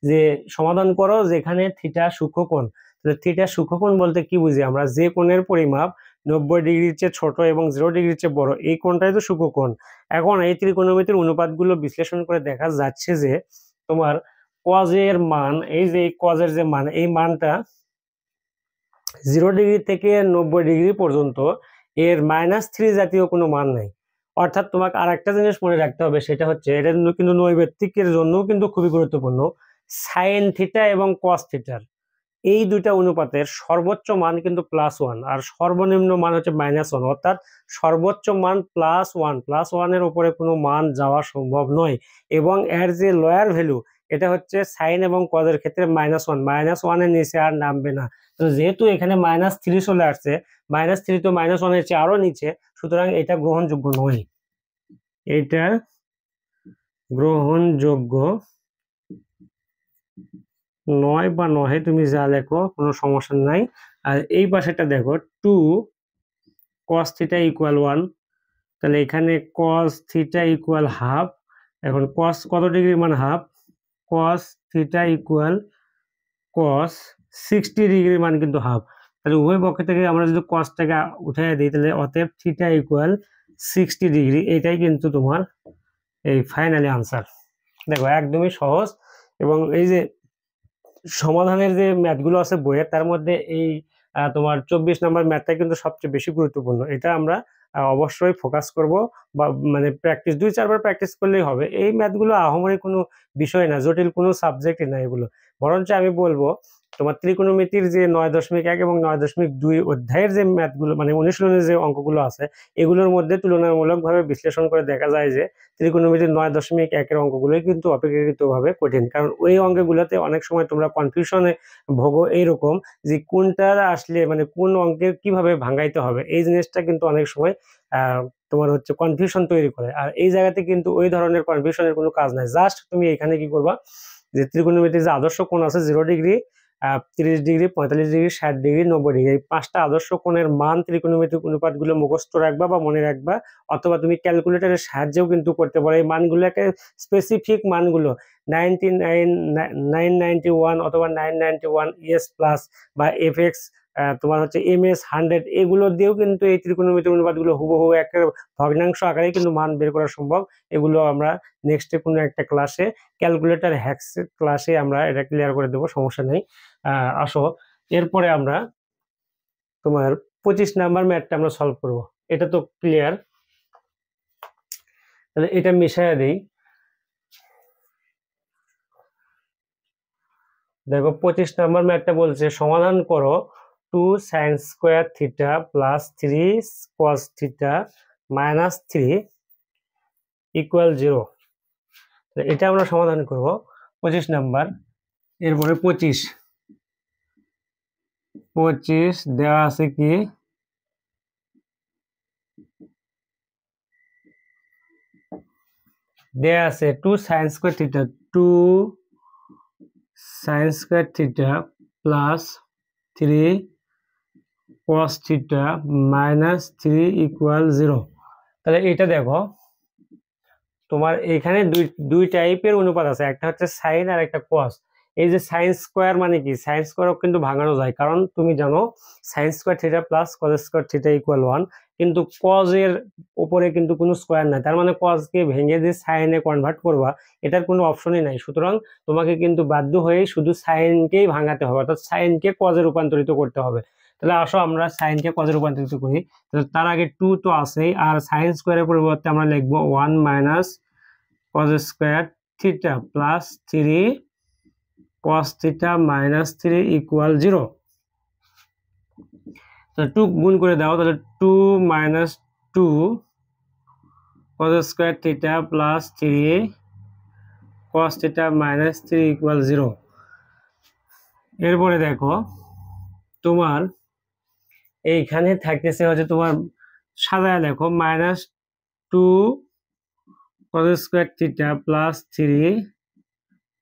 যে সমাধান করো যেখানে থিটা সূক্ষ্মকোণ। তাহলে থিটা সূক্ষ্মকোণ বলতে কি বুঝি আমরা, যে কোণের পরিমাপ 90 ডিগ্রির চেয়ে ছোট এবং 0 ডিগ্রির চেয়ে বড়, এই কোণটাই তো সূক্ষ্মকোণ। এখন এই ত্রিকোণমিতির অনুপাতগুলো বিশ্লেষণ করে দেখা যাচ্ছে যে তোমার কজের মান, এই যে কজের যে মান, এই মানটা 0 ডিগ্রি থেকে 90 ডিগ্রি পর্যন্ত এর -3 জাতীয় কোনো মান নাই। অর্থাৎ তোমাকে আর একটা জিনিস মনে রাখতে হবে, সেটা হচ্ছে এটা কিন্তু নৈর্ব্যক্তিকের জন্য কিন্তু খুবই গুরুত্বপূর্ণ। সাইন থিটা এবং কস থিটার এই দুইটা অনুপাতের সর্বোচ্চ মান কিন্তু +1 আর সর্বনিম্ন মান হচ্ছে -1, অর্থাৎ সর্বোচ্চ মান +1, +1-এর উপরে কোনো মান যাওয়া সম্ভব নয়। এবং এর যে লোয়ার ভ্যালু, এটা হচ্ছে সাইন এবং কজের ক্ষেত্রে -1, -1-এর নিচে আর নামবে না। তো যেহেতু এখানে -3 চলে আসছে, -3 তো -1-এর চেয়ে আরো নিচে, সুতরাং এটা গ্রহণযোগ্য নয়। এটা গ্রহণযোগ্য নয় বা নহে, তুমি যা লেখো কোনো সমস্যা নাই। আর এই পাশেটা দেখো 2 cos থিটা = 1, তাহলে এখানে cos থিটা = হাফ। এখন cos কত ডিগ্রির মান হাফ? cos থিটা = cos 60 ডিগ্রির মান কিন্তু হাফ। তাহলে উভয় পক্ষ থেকে আমরা যদি cosটাকে উঠাই দিই, তাহলে অতএব থিটা = 60 ডিগ্রি। এটাই কিন্তু তোমার এই ফাইনালি আনসার। দেখো একদমই সহজ। এবং এই যে সমাধানের যে ম্যাথগুলো আছে বইয়ের, তার মধ্যে এই তোমার 24 নম্বর ম্যাথটা কিন্তু সবচেয়ে বেশি গুরুত্বপূর্ণ। এটা আমরা অবশ্যই ফোকাস করব, বা মানে প্র্যাকটিস 2-4 বার প্র্যাকটিস করলেই হবে। এই ম্যাথগুলো আহামরি কোনো বিষয় না, জটিল কোনো সাবজেক্টই না এগুলো। বরঞ্চ আমি বলবো তোমার ত্রিকোণমিতির যে 9.1 এবং 9.2 অধ্যায়ের যে ম্যাথগুলো, মানে অনুশীলনের যে অঙ্কগুলো আছে, এগুলোর মধ্যে তুলনামূলকভাবে বিশ্লেষণ করে দেখা যায় যে ত্রিকোণমিতির 9.1-এর অঙ্কগুলোই কিন্তু অপেক্ষাকৃতভাবে কঠিন। কারণ ওই অঙ্কগুলোতে অনেক সময় তোমরা কনফিউশনে ভোগো, এইরকম যে কোনটা আসলে মানে কোন অঙ্কের কিভাবে ভাঙাইতে হবে, এই জিনিসটা কিন্তু অনেক সময় তোমার হচ্ছে কনফিউশন তৈরি করে। আর এই জায়গাতে কিন্তু ওই ধরনের কনফিউশনের কোনো কাজ নাই। জাস্ট তুমি এখানে কি করবা, যে ত্রিকোণমিতির যে আদর্শ কোণ আছে 0 degree, 30 degree, 45 degree, 60 degree, 90 degree, এই 5টা আদর্শ কোণের মান ত্রিকোণমিতিক অনুপাতগুলো মুখস্থ রাখবা বা মনে রাখবা, অথবা তুমি ক্যালকুলেটরের সাহায্যেও কিন্তু করতে পারো। এই মানগুলোকে স্পেসিফিক মানগুলো 991 অথবা 991 ES প্লাস বা FX, তোমার হচ্ছে MS 100, এগুলো দিয়েও কিন্তু এই ত্রিকোণমিতিক অনুপাতগুলো হুবহু একটা ভগ্নাংশ আকারে কিন্তু মান বের করা সম্ভব। এগুলো আমরা নেক্সটে কোনো একটা ক্লাসে, ক্যালকুলেটর হ্যাক্স ক্লাসে আমরা এটা ক্লিয়ার করে দেবো, সমস্যা নেই। আসো এরপরে আমরা তোমার 25 নাম্বার ম্যাথটা আমরা সলভ করব। এটা তো ক্লিয়ার, তাহলে এটা মিশাইয়া দেই। দেখো 25 নাম্বার ম্যাথটা বলছে সমাধান করো 2 sin square theta plus 3 cos theta minus 3 = 0। এটা আমরা সমাধান করব 25 নাম্বার। এরপরে 25 দেওয়া আছে কি, দেওয়া আছে 2 sin square theta, 2 sin square theta plus 3 cos theta minus 3 = 0। তাহলে এটা দেখো তোমার এখানে দুই টাইপের অনুপাত আছে, একটা হচ্ছে সাইন আর একটা কস। এই যে সাইন স্কোয়ার মানে কি, সাইন স্কোয়ারও কিন্তু ভাঙানো যায়, কারণ তুমি জানো sign square theta plus cos square theta = 1, কিন্তু কজ এর উপরে কিন্তু কোনো স্কোয়ার নাই, তার মানে কজকে ভেঙে যে সাইনে কনভার্ট করবা, এটার কোনো অপশনই নাই। সুতরাং তোমাকে কিন্তু বাধ্য হয়ে শুধু সাইনকেই ভাঙাতে হবে, অর্থাৎ সাইনকে কজে রূপান্তরিত করতে হবে। তাহলে আসো আমরা সাইনকে কজে রূপান্তরিত করি। তাহলে তার আগে 2 তো আছেই, আর সাইন স্কোয়ারের পরিবর্তে আমরা লিখবো 1 minus cos square theta plus 3 cos theta minus 3 = 0। তাহলে 2 গুণ করে দাও, তাহলে 2 minus 2 cos square theta plus 3 cos theta minus 3 = 0। এরপরে দেখো তোমার এইখানে থাকতেছে হচ্ছে তোমার সাজায় লেখো -2 cos square theta plus 3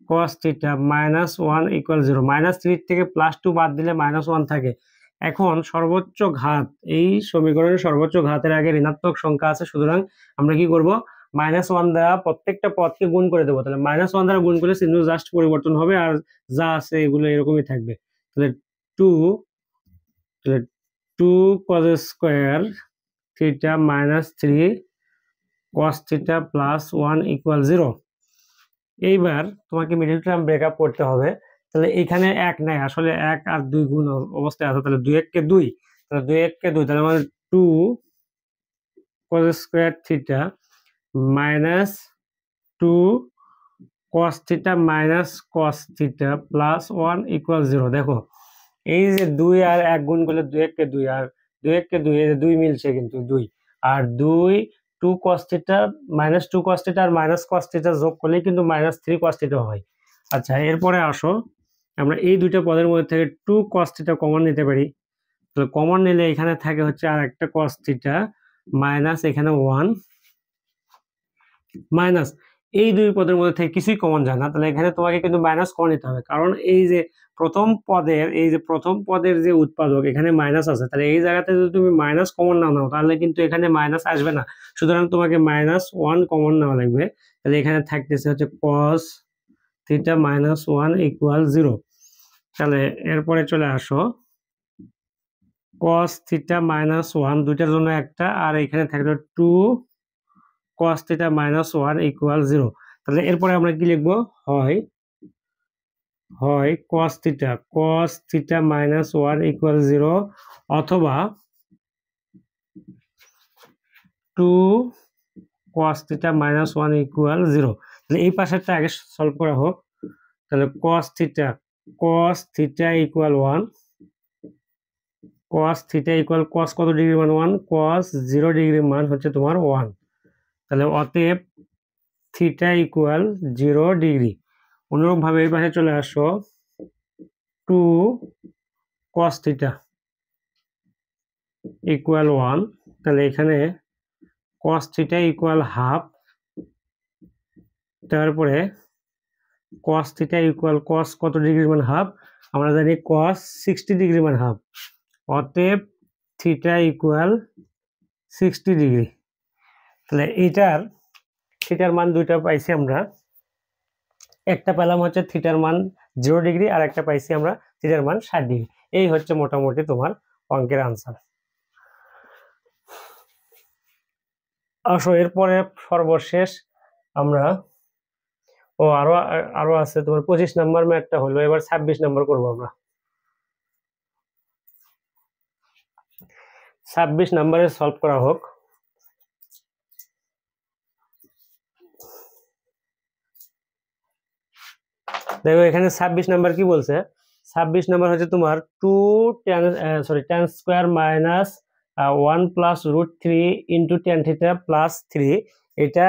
cos theta minus 1 = 0। -3 থেকে +2 বাদ দিলে -1 থাকে। এখন সর্বোচ্চ ঘাত, এই সমীকরণের সর্বোচ্চ ঘাতের আগে ঋণাত্মক সংখ্যা আছে, সুতরাং আমরা কি করব, -1 দ্বারা প্রত্যেকটা পদকে গুণ করে দেবো। তাহলে -1 দ্বারা গুণ করলে চিহ্ন জাস্ট পরিবর্তন হবে, আর যা আছে এগুলো এরকমই থাকবে। তাহলে 2 cos square theta minus 3 cos theta plus 1 = 0। এইবার তোমাকে মিডল টার্ম ব্রেকআপ করতে হবে। তাহলে এখানে এক নাই, আসলে এক আর দুই গুণ অবস্থায় আছে, তাহলে দুই এককে দুই, তাহলে দুই এককে দুই, তাহলে আমাদের two cos square theta minus two cos theta minus cos theta plus one equal zero. দেখো এই যে দুই আর এক গুণ করলে দুই এককে দুই, আর দুই এককে দুই, এই যে দুই মিলছে কিন্তু দুই, আর দুই two cos theta minus two cos theta আর মাইনাস কস থিটা যোগ করলে কিন্তু মাইনাস থ্রি কস থিটা হয়। আচ্ছা, এরপরে আসো আমরা এই দুইটা পদের মধ্যে থেকে টু কস থিটা কমন নিতে পারি। তো কমন নিলে এখানে থাকে হচ্ছে আর একটা কস থিটা মাইনাস এখানে ওয়ান মাইনাস এই দুই পদের মধ্যে থেকে কিছুই কমন যায় না, তাহলে এখানে তোমাকে কিন্তু মাইনাস কমন নিতে হবে, কারণ এই যে প্রথম পদের যে উৎপাদক এখানে মাইনাস আছে, তাহলে এই জায়গাতে যদি তুমি মাইনাস কমন না নাও তাহলে কিন্তু এখানে মাইনাস আসবে না, সুতরাং তোমাকে মাইনাস ওয়ান কমন নেওয়া লাগবে। তাহলে এখানে থাকতেছে হচ্ছে কস theta minus one equal zero. তাহলে এরপরে চলে আসো কস থিটা মাইনাস ওয়ান দুইটার জন্য একটা, আর এখানে থাকলো two cos theta minus one equal zero. তাহলে এরপরে আমরা কি লিখবো, হয় cos theta minus one equal zero, অথবা two cos theta minus one equal zero. তাহলে এই পাশেরটা আগে সলভ করা হোক। তাহলে cos theta equal one, cos theta equal cos কত ডিগ্রি মান ওয়ান, cos 0 ডিগ্রি মান হচ্ছে তোমার ওয়ান। তাহলে অতএব থিটা ইকুয়াল 0 ডিগ্রি। অনুরূপভাবে এই পাশে চলে আসো two cos theta equal one, তাহলে এখানে cos থিটা ইকুয়াল হাফ, তারপরে cos থিটা ইকুয়াল cos কত ডিগ্রি মান হাফ, আমরা জানি cos 60 ডিগ্রি মান হাফ, অতএব থিটা ইকুয়াল 60 ডিগ্রি। তাহলে থিটার মান দুইটা পাইছি আমরা, একটা পেলাম হচ্ছে থিটার মান 0 ডিগ্রি, আর একটা পাইছি আমরা থিটার মান 60 ডিগ্রি। এই হচ্ছে মোটামুটি তোমার অঙ্কের আনসার। আসো এরপরে সর্বশেষ আমরা আরো আছে তোমার 25 নাম্বার ম্যাথটা হলো, এবার 26 নাম্বার করবো আমরা। 26 নাম্বারে সলভ করা হোক। দেখো এখানে 26 নাম্বার কি বলছে, 26 নাম্বার হচ্ছে তোমার tan square minus one plus root three into tan theta plus three, এটা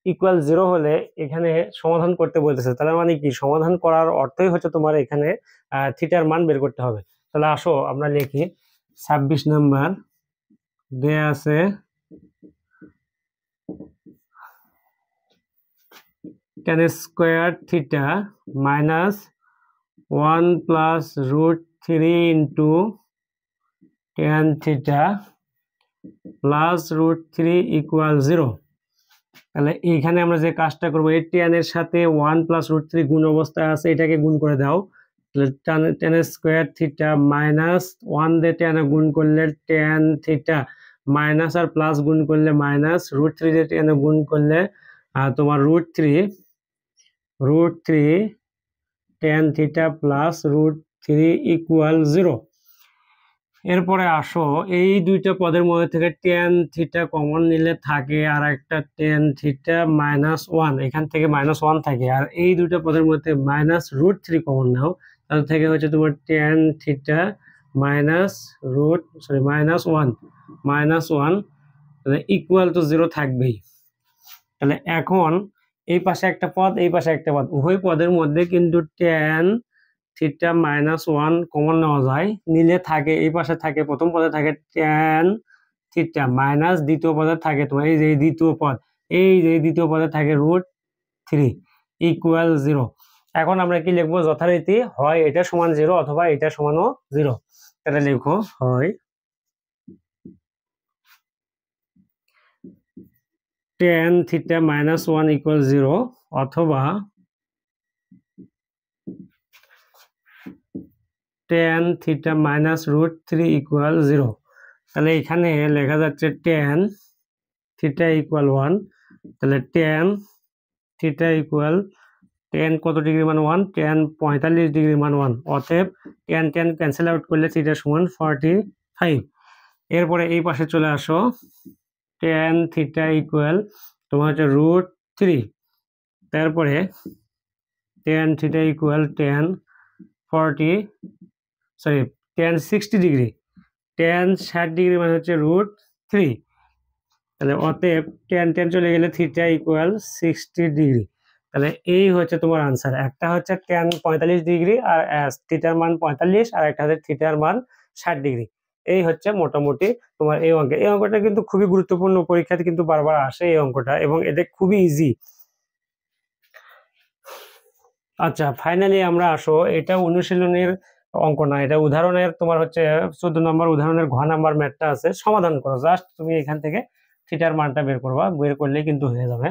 ইকুয়াল জিরো হলে এখানে সমাধান করতে বলতেছে। তাহলে মানে কি, সমাধান করার অর্থই হচ্ছে তোমার এখানে থিটার মান বের করতে হবে। তাহলে আসো আমরা লিখি 26 নাম্বার দেয়া আছে tan square theta minus one plus root three into tan theta plus root three equal zero. তাহলে এইখানে আমরা যে কাজটা করবো, এই ট্যান এর সাথে ওয়ান প্লাস রুট থ্রি গুণ অবস্থায় আছে, এটাকে গুণ করে দাও। তাহলে tan square theta minus one দিয়ে ট্যানে গুণ করলে ট্যান থিটা মাইনাস আর প্লাস গুণ করলে মাইনাস, রুট থ্রি দিয়ে ট্যানে গুণ করলে তোমার root three tan theta plus root three equal zero. এরপরে আসো এই দুইটা পদের মধ্যে থেকে ট্যান থিটা কমন নিলে থাকে আর একটা ট্যান থিটা মাইনাস ওয়ান, এখান থেকে মাইনাস ওয়ান থাকে, আর এই দুইটা পদের মধ্যে মাইনাস রুট থ্রি কমন নাও, তাহলে থেকে হচ্ছে তোমার ট্যান থিটা মাইনাস ওয়ান তাহলে ইকুয়াল টু জিরো থাকবেই। তাহলে এখন এই পাশে একটা পদ, এই পাশে একটা পদ, উভয় পদের মধ্যে কিন্তু tan theta minus one common নেওয়া যায়, নিলে থাকে এই পাশে থাকে প্রথম পদে থাকে ট্যান থিটা মাইনাস দ্বিতীয় পদে থাকে তোমার এই যে দ্বিতীয় পদে থাকে রুট থ্রি ইকুয়াল জিরো। এখন আমরা কি লিখবো, যথারীতি হয় এটা সমান জিরো অথবা এটা সমানও জিরো। তাহলে লিখো হয় tan theta minus one equal zero, অথবা tan theta minus root three equal zero. তাহলে এখানে লেখা যাচ্ছে ট্যান থিটা ইকুয়াল ওয়ান, তাহলে ট্যান থিটা ইকুয়াল tan কত ডিগ্রি মান 1, tan 45 ডিগ্রি মান 1। অতএব tan ক্যান্সেল আউট করলে থিটা সমান 45। এরপরে এই পাশে চলে আসো, tan থিটা ইকুয়াল তোমার হচ্ছে √3। তারপরে tan theta equal tan 60 degree, tan 60 degree মানে হচ্ছে √3। তাহলে অতএব tan চলে গেলে থিটা ইকুয়াল 60 ডিগ্রি। তাহলে এই হচ্ছে তোমার আনসার। একটা হচ্ছে tan 45 ডিগ্রি আর থিটার মান 45, আর একটা হচ্ছে থিটার মান 60 ডিগ্রি। এই হচ্ছে মোটামুটি তোমার এই অঙ্ক। এই অঙ্কটা কিন্তু খুবই গুরুত্বপূর্ণ, পরীক্ষাতে কিন্তু বারবার আসে এই অঙ্কটা, এবং এটা খুবই ইজি। আচ্ছা, ফাইনালি আমরা আসো, এটা অনুশীলনের অঙ্ক না, এটা উদাহরণের তোমার হচ্ছে 14 নম্বর উদাহরণের ঘ নাম্বার ম্যাথটা আছে, সমাধান করো। জাস্ট তুমি এখান থেকে থিটার মানটা বের করবা, বের করলেই কিন্তু হয়ে যাবে।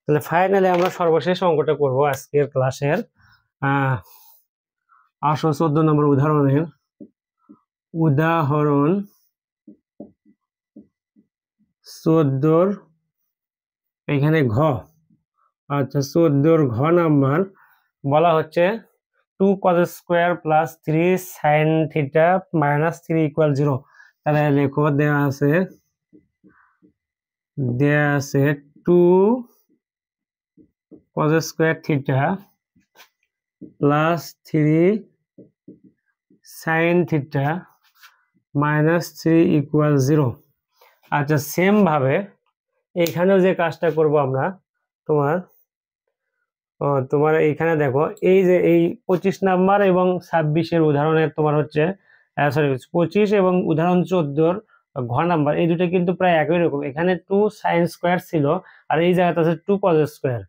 তাহলে ফাইনালি আমরা সর্বশেষ অঙ্কটা করব আজকের ক্লাসের। আসো 14 নম্বর উদাহরণ 14 এখানে ঘ। আচ্ছা, 14 ঘ নাম্বার বলা হচ্ছে 2 cos square plus 3 sin theta minus 3 equal 0। তাহলে লেখো, দেয়া আছে 2 cos square theta plus 3 sin theta minus 3 equal 0। আচ্ছা, সেম ভাবে এখানেও যে কাজটা করব আমরা, তোমার এইখানে দেখো, এই যে এই 25 নাম্বার এবং 26-এর উদাহরণের তোমার হচ্ছে 25 এবং উদাহরণ 14-র ঘ নাম্বার, এই দুটো কিন্তু প্রায় একই রকম। এখানে 2 sin স্কোয়ার ছিল, আর এই জায়গাতে আছে 2 cos স্কোয়ার,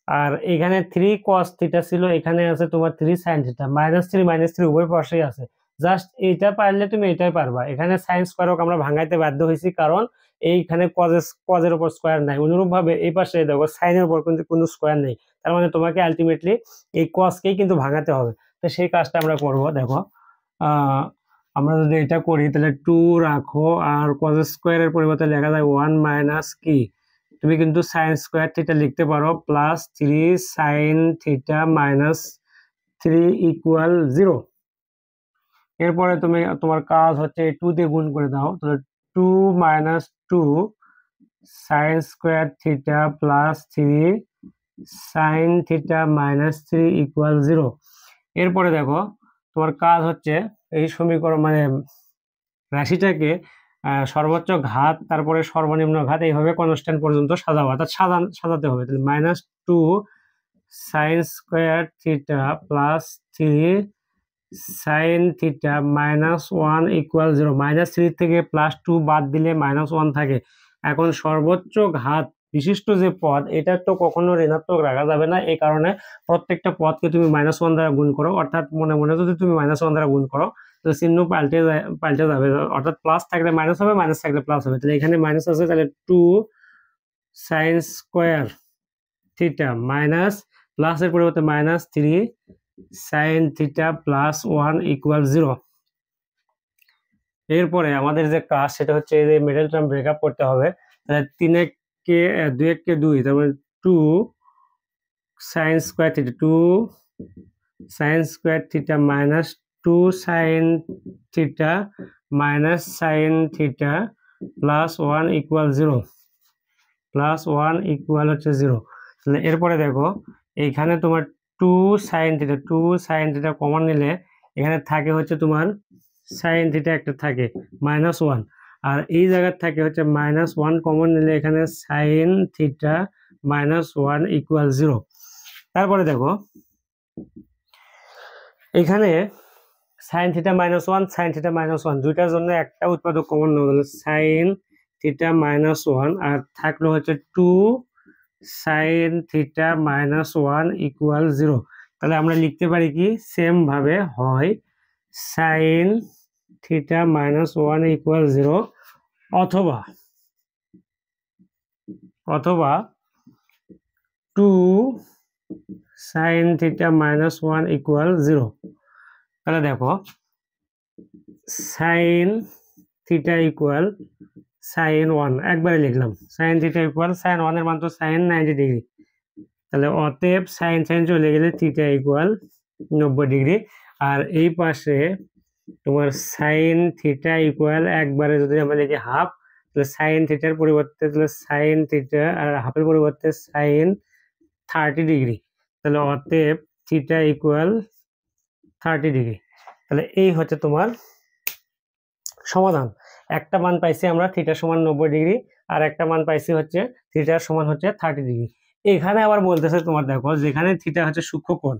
আর এখানে 3 cos থিটা ছিল, এখানে আছে তোমার 3 sin থিটা। -3 উভয় পাশেই আছে। জাস্ট এইটা পারলে তুমি এটাই পারবা। এখানে sin স্কোয়ারও আমরা ভাঙাইতে বাধ্য হয়েছি, কারণ এইখানে cos এর উপর স্কোয়ার নাই। অনুরূপ ভাবে এই পাশে দেখো sin এর উপর কিন্তু কোনো স্কোয়ার নেই, তার মানে তোমাকে আলটিমেটলি এই cos কেই কিন্তু ভাঙাতে হবে। তো সেই কাজটা আমরা করব। দেখো, আমরা যদি এটা করি তাহলে 2 রাখো, আর cos স্কোয়ারের পরিবর্তে লেখা যায় 1 মাইনাস কি, তুমি কিন্তু সাইন স্কোয়ার থিটা লিখতে পারো plus 3 sine theta minus 3 equal 0। এরপরে তুমি তোমার কাজ হচ্ছে 2 দিয়ে গুণ করে দাও, তাহলে 2 minus 2 sign square theta plus 3 sine theta minus 3 equal 0। এরপরে দেখো, তোমার কাজ হচ্ছে এই সমীকরণ মানে রাশিটাকে সর্বোচ্চ ঘাত তারপরে সর্বনিম্ন ঘাত এইভাবে কনস্ট্যান্ট পর্যন্ত সাজাবো, অর্থাৎ সাজাতে হবে। তাহলে -2 sign square theta plus 3 sine theta minus 1 equal 0। -3 থেকে +2 বাদ দিলে -1 থাকে। এখন সর্বোচ্চ ঘাত বিশিষ্ট যে পদ, এটা তো কখনো ঋণাত্মক রাখা যাবে না, এই কারণে প্রত্যেকটা পদকে তুমি -1 দ্বারা গুণ করো। অর্থাৎ মনে মনে যদি তুমি -1 দ্বারা গুণ করো, তো চিহ্ন পাল্টে যাবে, অর্থাৎ প্লাস থাকলে মাইনাস হবে, মাইনাস থাকলে প্লাস হবে। তাহলে এখানে মাইনাস আছে, তাহলে 2 সাইন স্কোয়ার থিটা মাইনাস প্লাসের পরিবর্তে -3 সাইন থিটা প্লাস 1 ইকুয়াল 0। এরপরে আমাদের যে কাজ সেটা হচ্ছে এই যে মিডল টার্ম ব্রেকআপ করতে হবে। তাহলে 3 কে 2, তারপরে 2 sign square theta, 2 sign square theta minus 2 sine theta minus sine theta plus 1 equal 0, plus 1 equal হচ্ছে 0। তাহলে এরপরে দেখো, এইখানে তোমার 2 সাইন থিটা কমন নিলে এখানে থাকে হচ্ছে তোমার সাইন থিটা একটা থাকে -1, আর এই জায়গার থাকে হচ্ছে -1 কমন নিলে এখানে সাইন থিটা -1 ইকুয়াল 0। তারপরে দেখো, এখানে সাইন থিটা -1 সাইন থিটা -1 দুইটার জন্য একটা উৎপাদক কমন নেওয়া গেল, সাইন থিটা -1, আর থাকলো হচ্ছে 2 সাইন থিটা -1 ইকুয়াল 0। তাহলে আমরা লিখতে পারি কি, সেম ভাবে হয় সাইন থিটা -1 ইকুয়াল 0, অথবা 2 সাইন থিটা -1 ইকুয়াল 0। তাহলে দেখো, সাইন থিটা ইকুয়াল সাইন 1 একবারে লিখলাম, সাইন থিটা ইকুয়াল সাইন 1 এর মান তো সাইন 90 ডিগ্রি, তাহলে অতএব সাইন সাইন চলে গেলে থিটা ইকুয়াল 90 ডিগ্রি। আর এই পাশে তোমার সাইন থিটা ইকুয়াল একবারে যদি আমরা লিখি হাফ, তাহলে সাইন থিটার পরিবর্তে তাহলে সাইন থিটা আর হাফের পরিবর্তে সাইন 30 ডিগ্রি, তাহলে অতএব থিটা ইকুয়াল 30 ডিগ্রি। তাহলে এই হচ্ছে তোমার সমাধান। একটা মান পাইছি আমরা থিটা সমান 90 ডিগ্রি, আর একটা মান পাইছি হচ্ছে থিটার সমান হচ্ছে 30 ডিগ্রি। এখানে আবার বলতেছে তোমার দেখো যেখানে থিটা হচ্ছে সূক্ষ্মকোণ,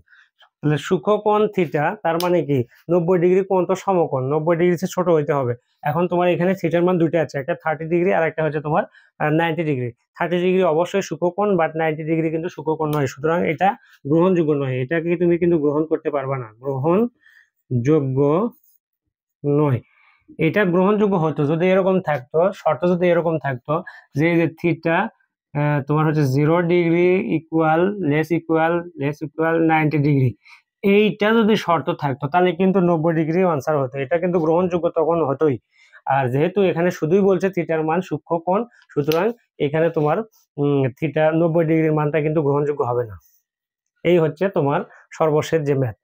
তাহলে সূক্ষ্মকোণ থিটা তার মানে কি 90 ডিগ্রি কোণ তো সমকোণ, 90 ডিগ্রি চেয়ে ছোট হইতে হবে। এখন তোমার এখানে থিটার মান দুইটা আছে, একটা 30 ডিগ্রি আর একটা হচ্ছে তোমার 90 ডিগ্রি। 30 ডিগ্রি অবশ্যই সূক্ষ্মকোণ, বাট 90 ডিগ্রি কিন্তু সূক্ষ্মকোণ নয়, সুতরাং এটা গ্রহণযোগ্য নয়, এটাকে তুমি কিন্তু গ্রহণ করতে পারবা না, গ্রহণযোগ্য নয়। এটা গ্রহণযোগ্য হতো যদি এরকম থাকতো, শর্ত যদি এরকম থাকতো যে থিটা তোমার হচ্ছে 0 degree equal less equal 90 degree, এইটা যদি শর্ত থাকতো তাহলে কিন্তু 90 ডিগ্রি আনসার হতো, এটা কিন্তু গ্রহণযোগ্য তখন হতোই। আর যেহেতু এখানে শুধুই বলছে থিটার মান সূক্ষ্মকোণ, সুতরাং এখানে তোমার থিটা 90 ডিগ্রির মানটা কিন্তু গ্রহণযোগ্য হবে না। এই হচ্ছে তোমার সর্বশেষ যে ম্যাথ।